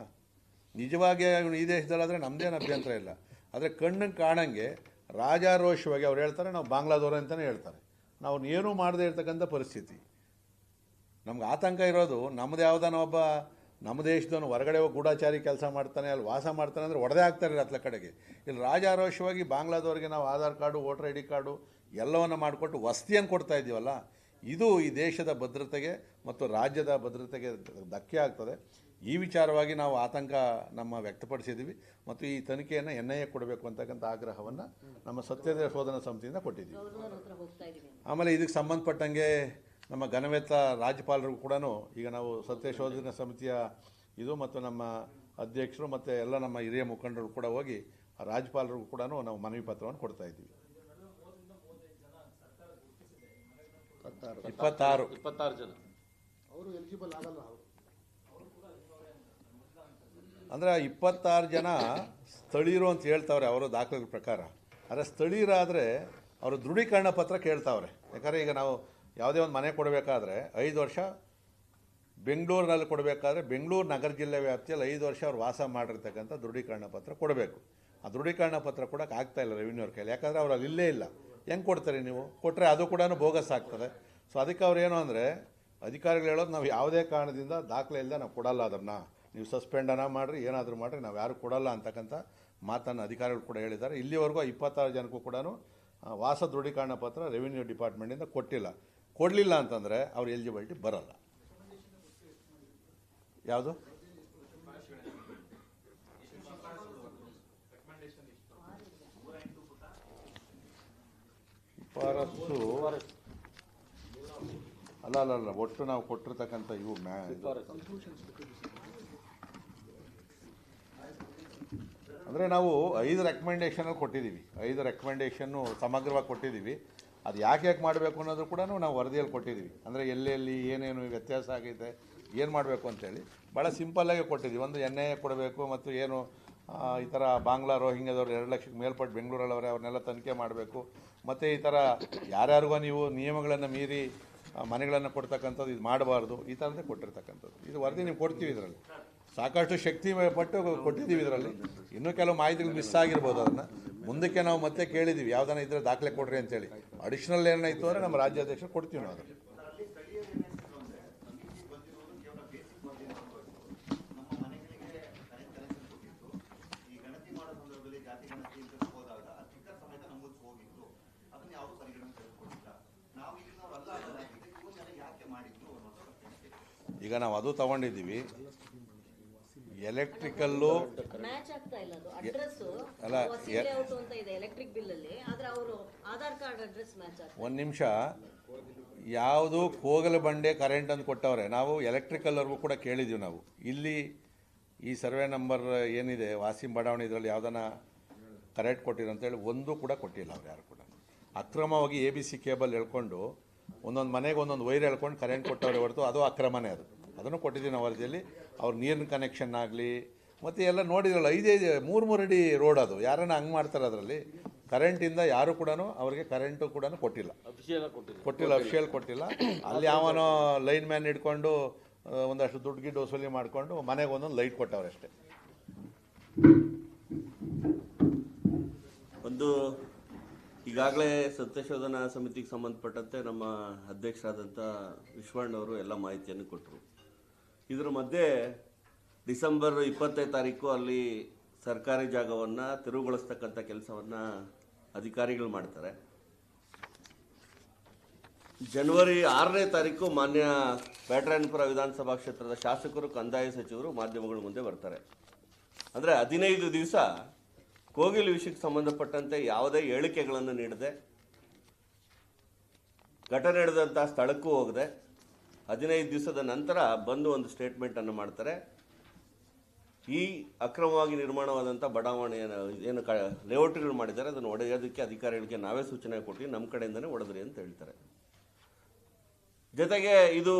ನಿಜವಾಗಿ ಈ ದೇಶದಲ್ಲಾದರೆ ನಮ್ಮದೇನು ಅಭ್ಯಂತರ ಇಲ್ಲ. ಆದರೆ ಕಣ್ಣಿಗೆ ಕಾಣಂಗೆ ರಾಜಾರೋಷವಾಗಿ ಅವ್ರು ಹೇಳ್ತಾರೆ ನಾವು ಬಾಂಗ್ಲಾದವರು ಅಂತಲೇ ಹೇಳ್ತಾರೆ. ನಾವು ಏನೂ ಮಾಡದೇ ಇರ್ತಕ್ಕಂಥ ಪರಿಸ್ಥಿತಿ. ನಮ್ಗೆ ಆತಂಕ ಇರೋದು ನಮ್ಮದು ಯಾವುದಾನ ಒಬ್ಬ ನಮ್ಮ ದೇಶದವನು ಹೊರಗಡೆ ಹೋಗಿ ಗೂಢಾಚಾರಿ ಕೆಲಸ ಮಾಡ್ತಾನೆ, ಅಲ್ಲಿ ವಾಸ ಮಾಡ್ತಾನೆ ಅಂದರೆ ಹೊಡೆದೇ ಆಗ್ತಾರೆ ಹತ್ಲ ಕಡೆಗೆ. ಇಲ್ಲಿ ರಾಜಾರೋಷವಾಗಿ ಬಾಂಗ್ಲಾದವ್ರಿಗೆ ನಾವು Aadhaar card voter ID card ಎಲ್ಲವನ್ನು ಮಾಡಿಕೊಟ್ಟು ವಸತಿಯನ್ನು ಕೊಡ್ತಾ ಇದ್ದೀವಲ್ಲ, ಇದು ಈ ದೇಶದ ಭದ್ರತೆಗೆ ಮತ್ತು ರಾಜ್ಯದ ಭದ್ರತೆಗೆ ಧಕ್ಕೆ ಆಗ್ತದೆ. ಈ ವಿಚಾರವಾಗಿ ನಾವು ಆತಂಕ ವ್ಯಕ್ತಪಡಿಸಿದ್ದೀವಿ ಮತ್ತು ಈ ತನಿಖೆಯನ್ನು NIA ಕೊಡಬೇಕು ಅಂತಕ್ಕಂಥ ಆಗ್ರಹವನ್ನು ನಮ್ಮ ಸತ್ಯಶೋಧನಾ ಸಮಿತಿಯಿಂದ ಕೊಟ್ಟಿದ್ದೀವಿ. ಆಮೇಲೆ ಇದಕ್ಕೆ ಸಂಬಂಧಪಟ್ಟಂಗೆ ನಮ್ಮ ಘನವೆತ್ತ ರಾಜ್ಯಪಾಲರಿಗೂ ಕೂಡ ಈಗ ನಾವು ಸತ್ಯಶೋಧನಾ ಸಮಿತಿಯ ಇದು ಮತ್ತು ನಮ್ಮ ಅಧ್ಯಕ್ಷರು ಮತ್ತು ಎಲ್ಲ ನಮ್ಮ ಹಿರಿಯ ಮುಖಂಡರು ಕೂಡ ಹೋಗಿ ರಾಜ್ಯಪಾಲರಿಗೂ ಕೂಡ ನಾವು ಮನವಿ ಪತ್ರವನ್ನು ಕೊಡ್ತಾ ಇದ್ದೀವಿ. 26 ಜನ ಅವರು ಎಲಿಜಿಬಲ್ ಆಗಲ್ಲ. ಅಂದರೆ 26 ಜನ ಸ್ಥಳೀಯರು ಅಂತ ಹೇಳ್ತಾವ್ರೆ ಅವರ ದಾಖಲೆಗಳ ಪ್ರಕಾರ. ಆದರೆ ಸ್ಥಳೀಯರಾದರೆ ಅವರು ದೃಢೀಕರಣ ಪತ್ರ ಕೇಳ್ತಾವ್ರೆ. ಯಾಕಂದರೆ ಈಗ ನಾವು ಯಾವುದೇ ಒಂದು ಮನೆ ಕೊಡಬೇಕಾದ್ರೆ 5 ವರ್ಷ ಬೆಂಗಳೂರಿನಲ್ಲಿ ಕೊಡಬೇಕಾದ್ರೆ ಬೆಂಗಳೂರು ನಗರ ಜಿಲ್ಲೆ ವ್ಯಾಪ್ತಿಯಲ್ಲಿ 5 ವರ್ಷ ಅವ್ರು ವಾಸ ಮಾಡಿರ್ತಕ್ಕಂಥ ದೃಢೀಕರಣ ಪತ್ರ ಕೊಡಬೇಕು. ಆ ದೃಢೀಕರಣ ಪತ್ರ ಕೊಡೋಕೆ ಆಗ್ತಾಯಿಲ್ಲ ರೆವಿನ್ಯೂ ಅವ್ರ ಕೈಲಿ. ಯಾಕಂದರೆ ಅವ್ರು ಅಲ್ಲಿ ಇಲ್ಲೇ ಇಲ್ಲ. ಹೆಂಗೆ ಕೊಡ್ತಾರೆ ನೀವು? ಕೊಟ್ಟರೆ ಅದು ಕೂಡ ಬೋಗಸ್ ಆಗ್ತದೆ. ಸೊ ಅದಕ್ಕೆ ಅವ್ರು ಏನು ಅಂದರೆ ಅಧಿಕಾರಿಗಳು ಹೇಳೋದು ನಾವು ಯಾವುದೇ ಕಾರಣದಿಂದ ದಾಖಲೆ ಇಲ್ಲದೆ ನಾವು ಕೊಡಲ್ಲ, ಅದನ್ನು ನೀವು ಸಸ್ಪೆಂಡನ್ನು ಮಾಡಿರಿ, ಏನಾದರೂ ಮಾಡಿರಿ, ನಾವು ಯಾರು ಕೊಡಲ್ಲ ಅಂತಕ್ಕಂಥ ಮಾತನ್ನು ಅಧಿಕಾರಿಗಳು ಕೂಡ ಹೇಳಿದ್ದಾರೆ. ಇಲ್ಲಿವರೆಗೂ 26 ಜನಕ್ಕೂ ಕೂಡ ವಾಸ ದೃಢೀಕರಣ ಪತ್ರ ರೆವಿನ್ಯೂ ಡಿಪಾರ್ಟ್ಮೆಂಟಿಂದ ಕೊಡಲಿಲ್ಲ ಅಂತಂದರೆ ಅವ್ರ ಎಲಿಜಿಬಿಲಿಟಿ ಬರಲ್ಲ. ಯಾವುದು ಅಲ್ಲ ಒಟ್ಟು ನಾವು ಕೊಟ್ಟಿರ್ತಕ್ಕಂಥ ಇವು ಅಂದರೆ ನಾವು 5 ರೆಕಮೆಂಡೇಷನ್ ಕೊಟ್ಟಿದ್ದೀವಿ. 5 ರೆಕಮೆಂಡೇಷನ್ನು ಸಮಗ್ರವಾಗಿ ಕೊಟ್ಟಿದ್ದೀವಿ. ಅದು ಯಾಕೆ ಮಾಡಬೇಕು ಅನ್ನೋದು ಕೂಡ ನಾವು ವರದಿಯಲ್ಲಿ ಕೊಟ್ಟಿದ್ದೀವಿ. ಅಂದರೆ ಎಲ್ಲೆಲ್ಲಿ ಏನೇನು ವ್ಯತ್ಯಾಸ ಆಗೈತೆ, ಏನು ಮಾಡಬೇಕು ಅಂತೇಳಿ ಭಾಳ ಸಿಂಪಲ್ಲಾಗಿ ಕೊಟ್ಟಿದ್ದೀವಿ. ಒಂದು ಎನ್ ಐ ಎ ಕೊಡಬೇಕು ಮತ್ತು ಏನು ಈ ಥರ ಬಾಂಗ್ಲಾ ರೋಹಿಂಗ್ಯಾದವ್ರು 2 ಲಕ್ಷಕ್ಕೆ ಮೇಲ್ಪಟ್ಟು ಬೆಂಗಳೂರಲ್ಲವರೆ ಅವ್ರನ್ನೆಲ್ಲ ತನಿಖೆ ಮಾಡಬೇಕು. ಮತ್ತು ಈ ಥರ ಯಾರ್ಯಾರಿಗೋ ನೀವು ನಿಯಮಗಳನ್ನು ಮೀರಿ ಮನೆಗಳನ್ನು ಕೊಡ್ತಕ್ಕಂಥದ್ದು ಇದು ಮಾಡಬಾರ್ದು, ಈ ಥರದ್ದೇ ಕೊಟ್ಟಿರ್ತಕ್ಕಂಥದ್ದು. ಇದು ವರದಿ ನೀವು ಕೊಡ್ತೀವಿ. ಇದರಲ್ಲಿ ಸಾಕಷ್ಟು ಶಕ್ತಿ ಪಟ್ಟು ಕೊಟ್ಟಿದ್ದೀವಿ. ಇದರಲ್ಲಿ ಇನ್ನೂ ಕೆಲವು ಮಾಹಿತಿಗಳು ಮಿಸ್ ಆಗಿರ್ಬೋದು. ಅದನ್ನು ಮುಂದಕ್ಕೆ ನಾವು ಮತ್ತೆ ಕೇಳಿದ್ದೀವಿ, ಯಾವುದನ್ನ ಇದ್ದರೆ ದಾಖಲೆ ಕೊಡ್ರಿ ಅಂತೇಳಿ. ಅಡಿಷ್ನಲ್ ಏನಾಯಿತು ಅಂದರೆ ನಮ್ಮ ರಾಜ್ಯಾಧ್ಯಕ್ಷರು ಕೊಡ್ತೀವಿ ನಾವು ಅದನ್ನು. ಈಗ ನಾವು ಅದು ತಗೊಂಡಿದ್ದೀವಿ. ಎಲೆಕ್ಟ್ರಿಕಲ್ಲು ಮ್ಯಾಚ್ ಆಗ್ತಾ ಇಲ್ಲ ಅದು ಅಡ್ರೆಸ್ ಅಲ್ಲ, ಲೇಔಟ್ ಅಂತ ಇದೆ ಎಲೆಕ್ಟ್ರಿಕ್ ಬಿಲ್ ಅಲ್ಲಿ, ಆದ್ರೆ ಅವರು ಆಧಾರ್ ಕಾರ್ಡ್ ಅಡ್ರೆಸ್ ಮ್ಯಾಚ್ ಆಗ್ತಾ ಒಂದು ನಿಮಿಷ, ಯಾವುದು ಕೋಗಲ ಬಂಡೆ ಕರೆಂಟ್ ಅಂತ ಕೊಟ್ಟವ್ರೆ. ನಾವು ಎಲೆಕ್ಟ್ರಿಕಲ್ವರೆಗೂ ಕೂಡ ಕೇಳಿದ್ದೀವಿ. ನಾವು ಇಲ್ಲಿ ಈ ಸರ್ವೆ ನಂಬರ್ ಏನಿದೆ ವಾಸಿಂ ಬಡಾವಣೆ, ಇದರಲ್ಲಿ ಯಾವುದನ್ನ ಕರೆಕ್ಟ್ ಕೊಟ್ಟಿರೋ ಅಂತೇಳಿ ಒಂದು ಕೂಡ ಕೊಟ್ಟಿಲ್ಲ ಅವ್ರು ಯಾರು ಕೂಡ. ಅಕ್ರಮವಾಗಿ ABC ಕೇಬಲ್ ಎಳ್ಕೊಂಡು ಒಂದೊಂದು ಮನೆಗೆ ಒಂದೊಂದು ವೈರ್ ಎಳ್ಕೊಂಡು ಕರೆಂಟ್ ಕೊಟ್ಟವ್ರೆ ಹೊರತು ಅದು ಅಕ್ರಮನೇ. ಅದನ್ನು ಕೊಟ್ಟಿದ್ದೀವಿ ನಾವು ವರದಿಯಲ್ಲಿ. ಅವ್ರ ನೀರಿನ ಕನೆಕ್ಷನ್ ಆಗಲಿ ಮತ್ತು ಎಲ್ಲ ನೋಡಿದ್ರಲ್ಲ, 5-3 ಅಡಿ ರೋಡ್ ಅದು. ಯಾರನ್ನ ಹಂಗೆ ಮಾಡ್ತಾರೆ ಅದರಲ್ಲಿ. ಕರೆಂಟಿಂದ ಯಾರು ಕೂಡ ಅವ್ರಿಗೆ ಕರೆಂಟು ಕೂಡ ಕೊಟ್ಟಿಲ್ಲ, ಅಫಿಷಿಯಲ್ ಕೊಟ್ಟಿಲ್ಲ. ಅಲ್ಲಿ ಯಾವನೋ ಲೈನ್ ಮ್ಯಾನ್ ಹಿಡ್ಕೊಂಡು ಒಂದಷ್ಟು ದುಡ್ಡು ಗಿಡ್ಡು ವಸೂಲಿ ಮಾಡಿಕೊಂಡು ಮನೆಗೆ ಒಂದೊಂದು ಲೈಟ್ ಕೊಟ್ಟವ್ರೆ ಅಷ್ಟೇ. ಒಂದು ಈಗಾಗಲೇ ಸತ್ಯಶೋಧನಾ ಸಮಿತಿಗೆ ಸಂಬಂಧಪಟ್ಟಂತೆ ನಮ್ಮ ಅಧ್ಯಕ್ಷರಾದಂಥ ವಿಶ್ವಣ್ಣವರು ಎಲ್ಲ ಮಾಹಿತಿಯನ್ನು ಕೊಟ್ಟರು. ಇದರ ಮಧ್ಯೆ ಡಿಸೆಂಬರ್ 25 ತಾರೀಕು ಅಲ್ಲಿ ಸರ್ಕಾರಿ ಜಾಗವನ್ನು ತೆರವುಗೊಳಿಸ್ತಕ್ಕಂಥ ಕೆಲಸವನ್ನು ಅಧಿಕಾರಿಗಳು ಮಾಡ್ತಾರೆ. ಜನವರಿ 6ನೇ ತಾರೀಕು ಮಾನ್ಯ ಬ್ಯಾಟರಾಯನಪುರ ವಿಧಾನಸಭಾ ಕ್ಷೇತ್ರದ ಶಾಸಕರು, ಕಂದಾಯ ಸಚಿವರು ಮಾಧ್ಯಮಗಳ ಮುಂದೆ ಬರ್ತಾರೆ. ಅಂದರೆ 15 ದಿವಸ ಕೋಗಿಲು ವಿಷಯಕ್ಕೆ ಸಂಬಂಧಪಟ್ಟಂತೆ ಯಾವುದೇ ಹೇಳಿಕೆಗಳನ್ನು ನೀಡದೆ, ಘಟನೆ ನಡೆದಂಥ ಸ್ಥಳಕ್ಕೂ ಹೋಗದೆ 15 ದಿವಸದ ನಂತರ ಬಂದು ಒಂದು ಸ್ಟೇಟ್ಮೆಂಟನ್ನು ಮಾಡ್ತಾರೆ. ಈ ಅಕ್ರಮವಾಗಿ ನಿರ್ಮಾಣವಾದಂಥ ಬಡಾವಣೆಯನ್ನು ಏನು ಲೇಔಟ್ಗಳು ಮಾಡಿದ್ದಾರೆ ಅದನ್ನು ಒಡೆಯೋದಕ್ಕೆ ಅಧಿಕಾರಿಗಳಿಗೆ ನಾವೇ ಸೂಚನೆ ಕೊಟ್ಟು ನಮ್ಮ ಕಡೆಯಿಂದನೇ ಒಡೆದ್ರಿ ಅಂತ ಹೇಳ್ತಾರೆ. ಜೊತೆಗೆ ಇದು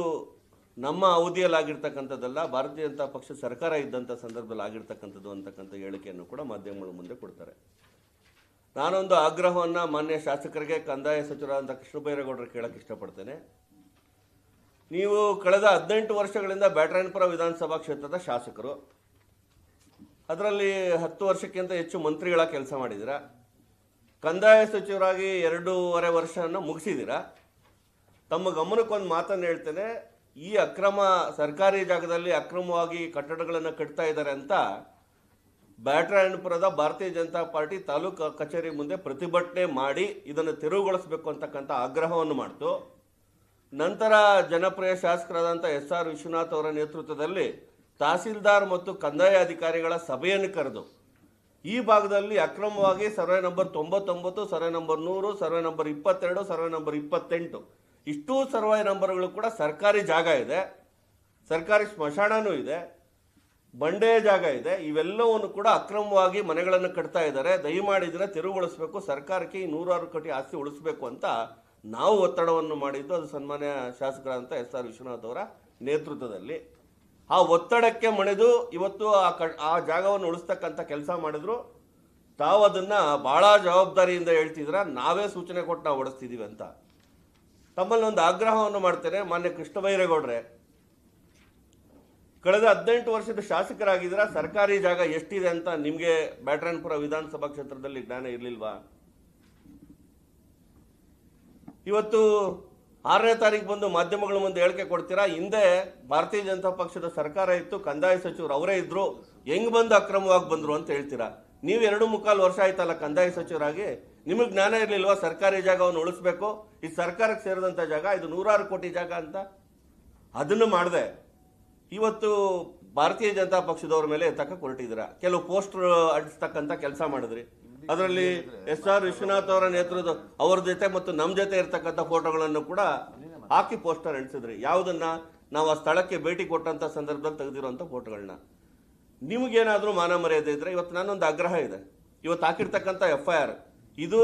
ನಮ್ಮ ಅವಧಿಯಲ್ಲಿ ಆಗಿರ್ತಕ್ಕಂಥದ್ದಲ್ಲ, ಭಾರತೀಯ ಜನತಾ ಪಕ್ಷ ಸರ್ಕಾರ ಇದ್ದಂಥ ಸಂದರ್ಭದಲ್ಲಿ ಆಗಿರ್ತಕ್ಕಂಥದ್ದು ಅಂತಕ್ಕಂಥ ಹೇಳಿಕೆಯನ್ನು ಕೂಡ ಮಾಧ್ಯಮಗಳ ಮುಂದೆ ಕೊಡ್ತಾರೆ. ನಾನೊಂದು ಆಗ್ರಹವನ್ನು ಮಾನ್ಯ ಶಾಸಕರಿಗೆ, ಕಂದಾಯ ಸಚಿವರಾದಂಥ ಕೃಷ್ಣಬೈರೇಗೌಡರು ಕೇಳಕ್ಕೆ ಇಷ್ಟಪಡ್ತೇನೆ. ನೀವು ಕಳೆದ 18 ವರ್ಷಗಳಿಂದ ಬ್ಯಾಟರಾಯನಪುರ ವಿಧಾನಸಭಾ ಕ್ಷೇತ್ರದ ಶಾಸಕರು, ಅದರಲ್ಲಿ 10 ವರ್ಷಕ್ಕಿಂತ ಹೆಚ್ಚು ಮಂತ್ರಿಗಳ ಕೆಲಸ ಮಾಡಿದ್ದೀರಾ. ಕಂದಾಯ ಸಚಿವರಾಗಿ 2.5 ವರ್ಷವನ್ನು ಮುಗಿಸಿದ್ದೀರಾ. ತಮ್ಮ ಗಮನಕ್ಕೊಂದು ಮಾತನ್ನು ಹೇಳ್ತೇನೆ. ಈ ಅಕ್ರಮ ಸರ್ಕಾರಿ ಜಾಗದಲ್ಲಿ ಅಕ್ರಮವಾಗಿ ಕಟ್ಟಡಗಳನ್ನು ಕಟ್ತಾ ಇದ್ದಾರೆ ಅಂತ ಬ್ಯಾಟರಾಯನಪುರದ ಭಾರತೀಯ ಜನತಾ ಪಾರ್ಟಿ ತಾಲೂಕು ಕಚೇರಿ ಮುಂದೆ ಪ್ರತಿಭಟನೆ ಮಾಡಿ ಇದನ್ನು ತೆರವುಗೊಳಿಸಬೇಕು ಅಂತಕ್ಕಂಥ ಆಗ್ರಹವನ್ನು ಮಾಡ್ತು. ನಂತರ ಜನಪ್ರಿಯ ಶಾಸಕರಾದಂಥ SR ವಿಶ್ವನಾಥ್ ಅವರ ನೇತೃತ್ವದಲ್ಲಿ ತಹಸೀಲ್ದಾರ್ ಮತ್ತು ಕಂದಾಯ ಅಧಿಕಾರಿಗಳ ಸಭೆಯನ್ನು ಕರೆದು ಈ ಭಾಗದಲ್ಲಿ ಅಕ್ರಮವಾಗಿ survey number 99, survey number 100, survey number 22, survey number 28 ಇಷ್ಟೂ ಸರ್ವೆ ನಂಬರ್ಗಳು ಕೂಡ ಸರ್ಕಾರಿ ಜಾಗ ಇದೆ, ಸರ್ಕಾರಿ ಸ್ಮಶಾನನೂ ಇದೆ, ಬಂಡೆ ಜಾಗ ಇದೆ. ಇವೆಲ್ಲವನ್ನು ಕೂಡ ಅಕ್ರಮವಾಗಿ ಮನೆಗಳನ್ನು ಕಟ್ತಾ ಇದ್ದಾರೆ. ದಯಮಾಡಿ ಇದನ್ನ ತೆರವುಗೊಳಿಸಬೇಕು, ಸರ್ಕಾರಕ್ಕೆ ಈ 106 ಕೋಟಿ ಆಸ್ತಿ ಉಳಿಸಬೇಕು ಅಂತ ನಾವು ಒತ್ತಡವನ್ನು ಮಾಡಿದ್ದು. ಅದು ಸನ್ಮಾನ್ಯ ಶಾಸಕರಾದಂಥ SR ವಿಶ್ವನಾಥ್ ಅವರ ನೇತೃತ್ವದಲ್ಲಿ. ಆ ಒತ್ತಡಕ್ಕೆ ಮಣಿದು ಇವತ್ತು ಆ ಜಾಗವನ್ನು ಉಳಿಸ್ತಕ್ಕಂಥ ಕೆಲಸ ಮಾಡಿದ್ರು. ತಾವು ಅದನ್ನ ಬಹಳ ಜವಾಬ್ದಾರಿಯಿಂದ ಹೇಳ್ತಿದ್ರ, ನಾವೇ ಸೂಚನೆ ಕೊಟ್ಟು ನಾವು ಓಡಿಸ್ತಿದೀವಿ ಅಂತ. ತಮ್ಮಲ್ಲಿ ಒಂದು ಆಗ್ರಹವನ್ನು ಮಾಡ್ತೇನೆ. ಮಾನ್ಯ ಕೃಷ್ಣಬೈರೇಗೌಡ್ರೆ, ಕಳೆದ 18 ವರ್ಷದ ಶಾಸಕರಾಗಿದ್ದೀರಾ. ಸರ್ಕಾರಿ ಜಾಗ ಎಷ್ಟಿದೆ ಅಂತ ನಿಮಗೆ ಬ್ಯಾಟರಾಯನಪುರ ವಿಧಾನಸಭಾ ಕ್ಷೇತ್ರದಲ್ಲಿ ಜ್ಞಾನ ಇರಲಿಲ್ವಾ? ಇವತ್ತು 6ನೇ ತಾರೀಕು ಬಂದು ಮಾಧ್ಯಮಗಳ ಮುಂದೆ ಹೇಳಿಕೆ ಕೊಡ್ತೀರಾ. ಹಿಂದೆ ಭಾರತೀಯ ಜನತಾ ಪಕ್ಷದ ಸರ್ಕಾರ ಇತ್ತು, ಕಂದಾಯ ಸಚಿವರು ಅವರೇ ಇದ್ರು, ಹೆಂಗ್ ಬಂದು ಅಕ್ರಮವಾಗಿ ಬಂದ್ರು ಅಂತ ಹೇಳ್ತೀರಾ. ನೀವು 2.25 ವರ್ಷ ಆಯ್ತಲ್ಲ ಕಂದಾಯ ಸಚಿವರಾಗಿ, ನಿಮಗೆ ಜ್ಞಾನ ಇರಲಿಲ್ವಾ ಸರ್ಕಾರಿ ಜಾಗವನ್ನು ಉಳಿಸ್ಬೇಕು, ಇದು ಸರ್ಕಾರಕ್ಕೆ ಸೇರಿದಂಥ ಜಾಗ, ಇದು 106 ಕೋಟಿ ಜಾಗ ಅಂತ? ಅದನ್ನು ಮಾಡದೆ ಇವತ್ತು ಭಾರತೀಯ ಜನತಾ ಪಕ್ಷದವ್ರ ಮೇಲೆ ತಕ್ಕ ಹೊರಟಿದ್ದೀರಾ. ಕೆಲವು ಪೋಸ್ಟರ್ ಅಂಟಿಸ್ತಕ್ಕಂಥ ಕೆಲಸ ಮಾಡಿದ್ರಿ. ಅದರಲ್ಲಿ SR ವಿಶ್ವನಾಥ್ ಅವರ ನೇತೃತ್ವ ಅವ್ರ ಜೊತೆ ಮತ್ತು ನಮ್ಮ ಜೊತೆ ಇರ್ತಕ್ಕಂಥ ಫೋಟೋಗಳನ್ನು ಕೂಡ ಹಾಕಿ ಪೋಸ್ಟರ್ ಅಂಟಿಸಿದ್ರಿ. ಯಾವುದನ್ನ ನಾವು ಆ ಸ್ಥಳಕ್ಕೆ ಭೇಟಿ ಕೊಟ್ಟಂತ ಸಂದರ್ಭದಲ್ಲಿ ತೆಗೆದಿರುವಂಥ ಫೋಟೋಗಳನ್ನ. ನಿಮಗೇನಾದರೂ ಮಾನ ಮರ್ಯಾದೆ ಇದ್ರೆ, ಇವತ್ತು ನಾನೊಂದು ಆಗ್ರಹ ಇದೆ. ಇವತ್ತು ಹಾಕಿರ್ತಕ್ಕಂಥ FIR ಇದು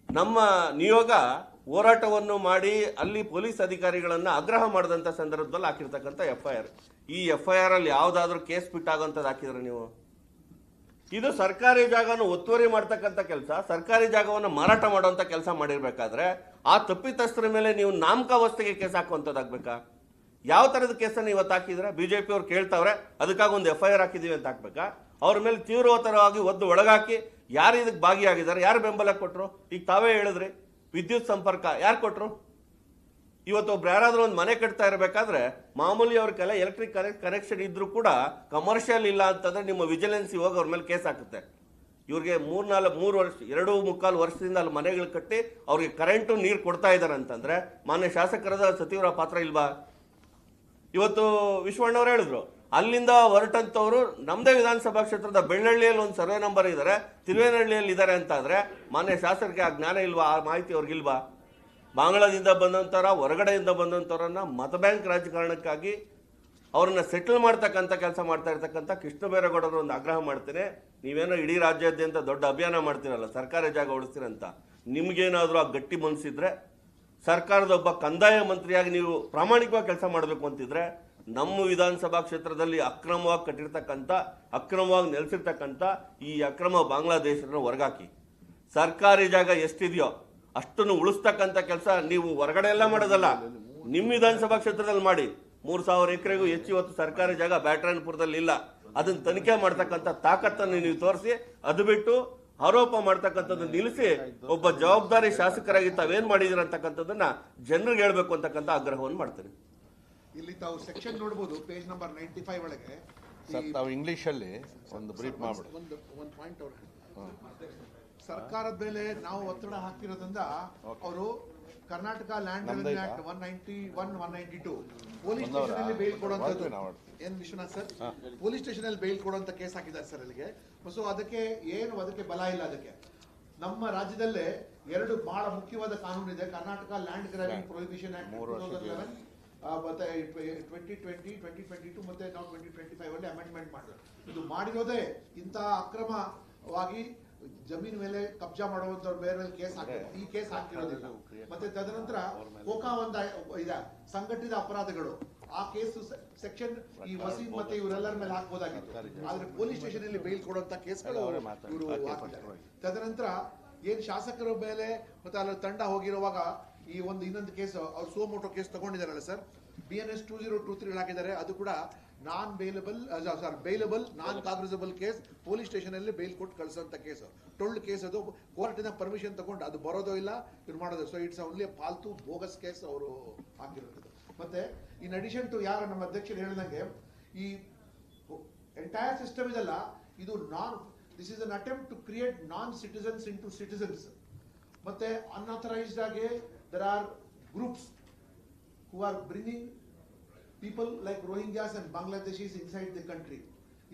ನಮ್ಮ ನಿಯೋಗ ಹೋರಾಟವನ್ನು ಮಾಡಿ ಅಲ್ಲಿ ಪೊಲೀಸ್ ಅಧಿಕಾರಿಗಳನ್ನು ಆಗ್ರಹ ಮಾಡಿದಂಥ ಸಂದರ್ಭದಲ್ಲಿ ಹಾಕಿರ್ತಕ್ಕಂಥ FIR. ಈ FIR ಅಲ್ಲಿ ಯಾವುದಾದ್ರೂ ಕೇಸ್ ಬಿಟ್ಟಾಗೋಂಥದ್ದು ಹಾಕಿದ್ರೆ ನೀವು? ಇದು ಸರ್ಕಾರಿ ಜಾಗವನ್ನು ಒತ್ತುವರಿ ಮಾಡ್ತಕ್ಕಂಥ ಕೆಲಸ, ಸರ್ಕಾರಿ ಜಾಗವನ್ನು ಮಾರಾಟ ಮಾಡುವಂಥ ಕೆಲಸ ಮಾಡಿರ್ಬೇಕಾದ್ರೆ ಆ ತಪ್ಪಿತಸ್ಥರ ಮೇಲೆ ನೀವು ನಾಮಕಾವಸ್ಥೆಗೆ ಕೇಸ್ ಹಾಕುವಂಥದ್ದಾಗಬೇಕಾ? ಯಾವ ಥರದ ಕೇಸನ್ನು ಇವತ್ತು ಹಾಕಿದ್ರೆ BJP ಅವ್ರು ಕೇಳ್ತಾವ್ರೆ, ಅದಕ್ಕಾಗಿ ಒಂದು FIR ಹಾಕಿದ್ದೀವಿ ಅಂತ ಹಾಕ್ಬೇಕಾ? ಅವ್ರ ಮೇಲೆ ತೀವ್ರತರವಾಗಿ ಒದ್ದು ಒಳಗಾಕಿ ಯಾರು ಇದಕ್ಕೆ ಭಾಗಿಯಾಗಿದ್ದಾರೆ, ಯಾರು ಬೆಂಬಲ ಕೊಟ್ಟರು? ಈಗ ತಾವೇ ಹೇಳಿದ್ರಿ, ವಿದ್ಯುತ್ ಸಂಪರ್ಕ ಯಾರು ಕೊಟ್ಟರು? ಇವತ್ತು ಒಬ್ರು ಯಾರಾದರೂ ಒಂದು ಮನೆ ಕಟ್ತಾ ಇರಬೇಕಾದ್ರೆ ಮಾಮೂಲಿ ಅವ್ರ ಕೆಲ ಎಲೆಕ್ಟ್ರಿಕ್ ಕನೆಕ್ಷನ್ ಇದ್ರೂ ಕೂಡ ಕಮರ್ಷಿಯಲ್ ಇಲ್ಲ ಅಂತಂದ್ರೆ ನಿಮ್ಮ ವಿಜಿಲೆನ್ಸಿ ಹೋಗಿ ಅವ್ರ ಮೇಲೆ ಕೇಸ್ ಹಾಕುತ್ತೆ. ಇವ್ರಿಗೆ 3 ವರ್ಷ 2.25 ವರ್ಷದಿಂದ ಅಲ್ಲಿ ಮನೆಗಳು ಕಟ್ಟಿ ಅವ್ರಿಗೆ ಕರೆಂಟು ನೀರು ಕೊಡ್ತಾ ಇದ್ದಾರೆ ಅಂತಂದ್ರೆ ಮಾನ್ಯ ಶಾಸಕರಾದ ಸಚಿವರ ಪಾತ್ರ ಇಲ್ವಾ? ಇವತ್ತು ವಿಶ್ವಣ್ಣವ್ರು ಹೇಳಿದ್ರು, ಅಲ್ಲಿಂದ ಹೊರಟಂತವ್ರು ನಮ್ಮದೇ ವಿಧಾನಸಭಾ ಕ್ಷೇತ್ರದ ಬೆಳ್ಳಹಳ್ಳಿಯಲ್ಲಿ ಒಂದು ಸರ್ವೆ ನಂಬರ್ ಇದ್ದಾರೆ, ತಿರುವೇನಹಳ್ಳಿಯಲ್ಲಿ ಇದ್ದಾರೆ ಅಂತಾದ್ರೆ ಮಾನ್ಯ ಶಾಸಕರಿಗೆ ಆ ಜ್ಞಾನ ಇಲ್ವಾ? ಆ ಮಾಹಿತಿ ಅವ್ರಿಗಿಲ್ವಾ? ಬಾಂಗ್ಲಾದಿಂದ ಬಂದಂಥವ್ರ, ಹೊರಗಡೆಯಿಂದ ಬಂದಂಥವ್ರನ್ನ ಮತ ಬ್ಯಾಂಕ್ ರಾಜಕಾರಣಕ್ಕಾಗಿ ಅವ್ರನ್ನ ಸೆಟಲ್ ಮಾಡ್ತಕ್ಕಂಥ ಕೆಲಸ ಮಾಡ್ತಾ ಇರ್ತಕ್ಕಂಥ ಕೃಷ್ಣ ಬೈರೇಗೌಡರು ಒಂದು ಆಗ್ರಹ ಮಾಡ್ತೇನೆ. ನೀವೇನೋ ಇಡೀ ರಾಜ್ಯಾದ್ಯಂತ ದೊಡ್ಡ ಅಭಿಯಾನ ಮಾಡ್ತೀರಲ್ಲ ಸರ್ಕಾರಿ ಜಾಗ ಉಳಿಸ್ತೀರಂತ, ನಿಮ್ಗೇನಾದರೂ ಆ ಗಟ್ಟಿ ಮನಸ್ಸಿದ್ರೆ ಸರ್ಕಾರದ ಒಬ್ಬ ಕಂದಾಯ ಮಂತ್ರಿಯಾಗಿ ನೀವು ಪ್ರಾಮಾಣಿಕವಾಗಿ ಕೆಲಸ ಮಾಡಬೇಕು ಅಂತಿದ್ರೆ ನಮ್ಮ ವಿಧಾನಸಭಾ ಕ್ಷೇತ್ರದಲ್ಲಿ ಅಕ್ರಮವಾಗಿ ಕಟ್ಟಿರ್ತಕ್ಕಂಥ, ಅಕ್ರಮವಾಗಿ ನೆಲೆಸಿರ್ತಕ್ಕಂಥ ಈ ಅಕ್ರಮ ಬಾಂಗ್ಲಾದೇಶರನ್ನ ಹೊರಗಾಕಿ ಸರ್ಕಾರಿ ಜಾಗ ಎಷ್ಟಿದೆಯೋ ಅಷ್ಟನ್ನು ಉಳಿಸ್ತಕ್ಕಂಥ ಕೆಲಸ ನೀವು ಹೊರಗಡೆ ಎಲ್ಲ ಮಾಡೋದಲ್ಲ, ನಿಮ್ಮ ವಿಧಾನಸಭಾ ಕ್ಷೇತ್ರದಲ್ಲಿ ಮಾಡಿ. 3,000 ಎಕರೆಗೂ ಹೆಚ್ಚು ಇವತ್ತು ಸರ್ಕಾರಿ ಜಾಗ ಬ್ಯಾಟರಾಯನಪುರದಲ್ಲಿ ಇಲ್ಲ. ಅದನ್ನು ತನಿಖೆ ಮಾಡ್ತಕ್ಕಂಥ ತಾಕತ್ತನ್ನು ನೀವು ತೋರಿಸಿ, ಅದು ಬಿಟ್ಟು ಆರೋಪ ಮಾಡ್ತಕ್ಕಂಥದ್ದು ನಿಲ್ಲಿಸಿ ಒಬ್ಬ ಜವಾಬ್ದಾರಿ ಶಾಸಕರಾಗಿ ತಾವೇನ್ ಮಾಡಿದಿರ ಅಂತಕ್ಕಂಥದ್ದನ್ನ ಜನರಿಗೆ ಹೇಳ್ಬೇಕು ಅಂತಕ್ಕಂಥ ಆಗ್ರಹವನ್ನು ಮಾಡ್ತೇನೆ. ಇಲ್ಲಿ ತಾವು ಸೆಕ್ಷನ್ ನೋಡಬಹುದು, ಪೇಜ್ ನಂಬರ್ 95 ಒಳಗೆ ಸರ್ ತಾವು ಇಂಗ್ಲೀಷಲ್ಲಿ ಒಂದು ಬ್ರೀಫ್ ಮಾಡ್ಬಿಡಿ. ಒಂದು ಪಾಯಿಂಟ್ ಅವ್ರು ಸರ್ಕಾರದ ಮೇಲೆ ನಾವು ಒತ್ತಡ ಹಾಕ್ತಿರೋದ್ರಿಂದ ಅವರು Karnataka land revenue act 191-192 police station ಅಲ್ಲಿ ಬೇಲ್ ಕೊಡುವಂತದ್ದು. ಏನ್ ವಿಶ್ವನಾಥ್ ಸರ್, ಪೊಲೀಸ್ ಸ್ಟೇಷನ್ ಅಲ್ಲಿ ಬೇಲ್ ಕೊಡುವಂತ ಕೇಸ್ ಹಾಕಿದ್ದಾರೆ ಸರ್ ಅಲ್ಲಿಗೆ. ಸೊ ಅದಕ್ಕೆ ಬಲ ಇಲ್ಲ. ಅದಕ್ಕೆ ನಮ್ಮ ರಾಜ್ಯದಲ್ಲೇ 2 ಬಹಳ ಮುಖ್ಯವಾದ ಕಾನೂನು ಇದೆ. Karnataka land grabbing prohibition act 2011 ಮತ್ತೆ 2020, 2022 ಮತ್ತೆ ನಾವು 2025 ಅಲ್ಲಿ ಅಮೆಂಡ್ಮೆಂಟ್ ಮಾಡಿದ್ರು. ಇದು ಮಾಡಿರೋದೇ ಇಂಥ ಅಕ್ರಮವಾಗಿ ಜಮೀನ್ ಮೇಲೆ ಕಬ್ಜಾ ಮಾಡುವಂತವ್ರ ಮೇಲೆ ಕೇಸ್ ಹಾಕಿದ್ರು. ಈ ಕೇಸ್ ಹಾಕಿರೋದಿಲ್ಲ. ಮತ್ತೆ ತದನಂತರ ಕೋಕಾ ಇದೆ ಸಂಘಟಿತ ಅಪರಾಧಗಳು, ಆ ಕೇಸ್ ಸೆಕ್ಷನ್ ಈ ವಸೀಂ ಮತ್ತೆ ಇವರೆಲ್ಲರ ಮೇಲೆ ಹಾಕ್ಬೋದಾಗಿತ್ತು. ಆದ್ರೆ ಪೊಲೀಸ್ ಸ್ಟೇಷನ್ ಅಲ್ಲಿ ಬೇಲ್ ಕೊಡುವಂತ ಕೇಸ್ಗಳು ಇವರು ಹಾಕಿದ್ದಾರೆ. ತದನಂತರ ಏನ್ ಶಾಸಕರ ಮೇಲೆ ಮತ್ತೆ ಅಲ್ಲಿ ತಂಡ ಹೋಗಿರುವಾಗ ಈ ಇನ್ನೊಂದು ಕೇಸ್ ಅವ್ರು ಸೋಮೋಟೋ ಕೇಸ್ ತಗೊಂಡಿದಾರಲ್ಲ ಸರ್, BNS 2023 ಹಾಕಿದ್ದಾರೆ. ಅದು ಕೂಡ ಬೇಲಬಲ್ ನಾನ್ ಕಾಗ್ನಿಸಬಲ್ ಕೇಸ್, ಪೊಲೀಸ್ ಸ್ಟೇಷನ್ ಅಲ್ಲಿ ಬೇಲ್ ಕೊಟ್ಟು ಕಳಿಸುವಂತ ಕೇಸ್, ಟೊಳ್ಳು ಕೇಸ್. ಅದು ಕೋರ್ಟಿನ ಪರ್ಮಿಷನ್ ತಗೊಂಡು ಅದು ಬರೋದೋ ಇಲ್ಲ, ಇವ್ರು ಮಾಡೋದು. ಸೊ ಇಟ್ಸ್ ಓನ್ಲಿ ಪಾಲ್ತು ಬೋಗಸ್ ಕೇಸ್ ಅವರು ಹಾಕಿರೋದು. ಮತ್ತೆ ಇನ್ ಅಡಿಷನ್ ಟು ಯಾರು ನಮ್ಮ ಅಧ್ಯಕ್ಷರು ಹೇಳಿದಂಗೆ ಈ ಎಂಟೈರ್ ಸಿಸ್ಟಮ್ ಇದೆಲ್ಲ, ಇದು this is an attempt to create non citizens into citizens. ಮತ್ತೆ ಅನ್ಆಥರೈಸ್ಡ್ ಆಗಿ there are groups who are bringing people like Rohingyas and Bangladeshis inside the country.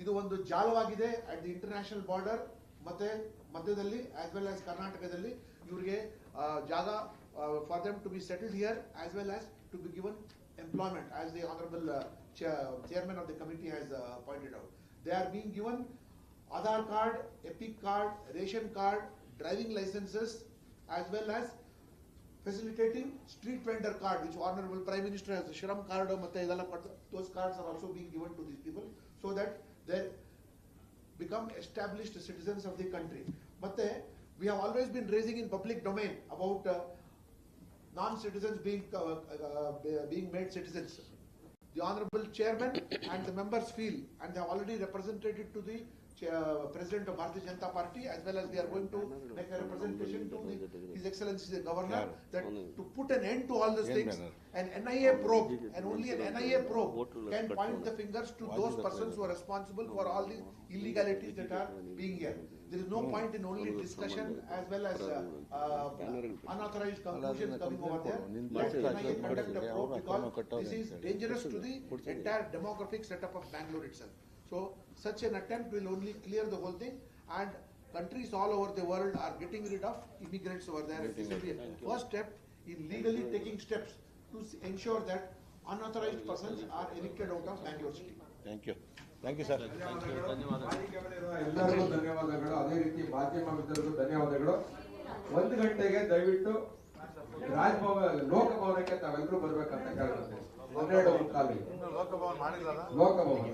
ಇದು ಒಂದು ಜಾಲವಾಗಿದೆ at the international border ಮತ್ತೆ ಮಧ್ಯದಲ್ಲಿ as well as ಕರ್ನಾಟಕದಲ್ಲಿ. ಇವರಿಗೆ ಜಾಗ for them to be settled here as well as to be given employment, as the honorable chairman of the committee has pointed out. They are being given Aadhaar card, Epic card, ration card, driving licenses, as well as facilitating street vendor card, which honorable prime minister has, Shram card matte idella koddu. Those cards are also being given to these people so that they become established citizens of the country. Matte we have always been raising in public domain about non-citizens being made citizens. The honorable chairman and the members feel, and they have already represented it to the President of Bharatiya Janata Party, as well as they are going to make a representation to His Excellency the Governor, that to put an end to all these things, an NIA probe, and only an NIA probe can point the fingers to those persons who are responsible for all these illegalities that are being here. There is no point in only discussion as well as unauthorized conclusions coming over there. Let NIA conduct a probe, because this is dangerous to the entire demographic setup of Bangalore itself. So such an attempt will only clear the whole thing, and countries all over the world are getting rid of immigrants over there. This will be a first step in legally taking steps to ensure that unauthorized persons are evicted out of Bangalore city. Thank you sir. ಎಲ್ಲರಿಗೂ ಧನ್ಯವಾದಗಳು. ಅದೇ ರೀತಿ ಮಾಧ್ಯಮ ಮಿತ್ರರಿಗೂ ಧನ್ಯವಾದಗಳು. 1 ಗಂಟೆಗೆ ದಯವಿಟ್ಟು ರಾಜಭವನ ಲೋಕಭವನಕ್ಕೆ ತಾವೆಲ್ಲರೂ ಬರ್ಬೇಕಂತ ಕೇಳ್ಕೊಳ್ತೀವಿ. 12 ಕಾಲಿಗೆ ಲೋಕಭವನ ಮಾಡಿಲ್ಲ ಲೋಕಭವನ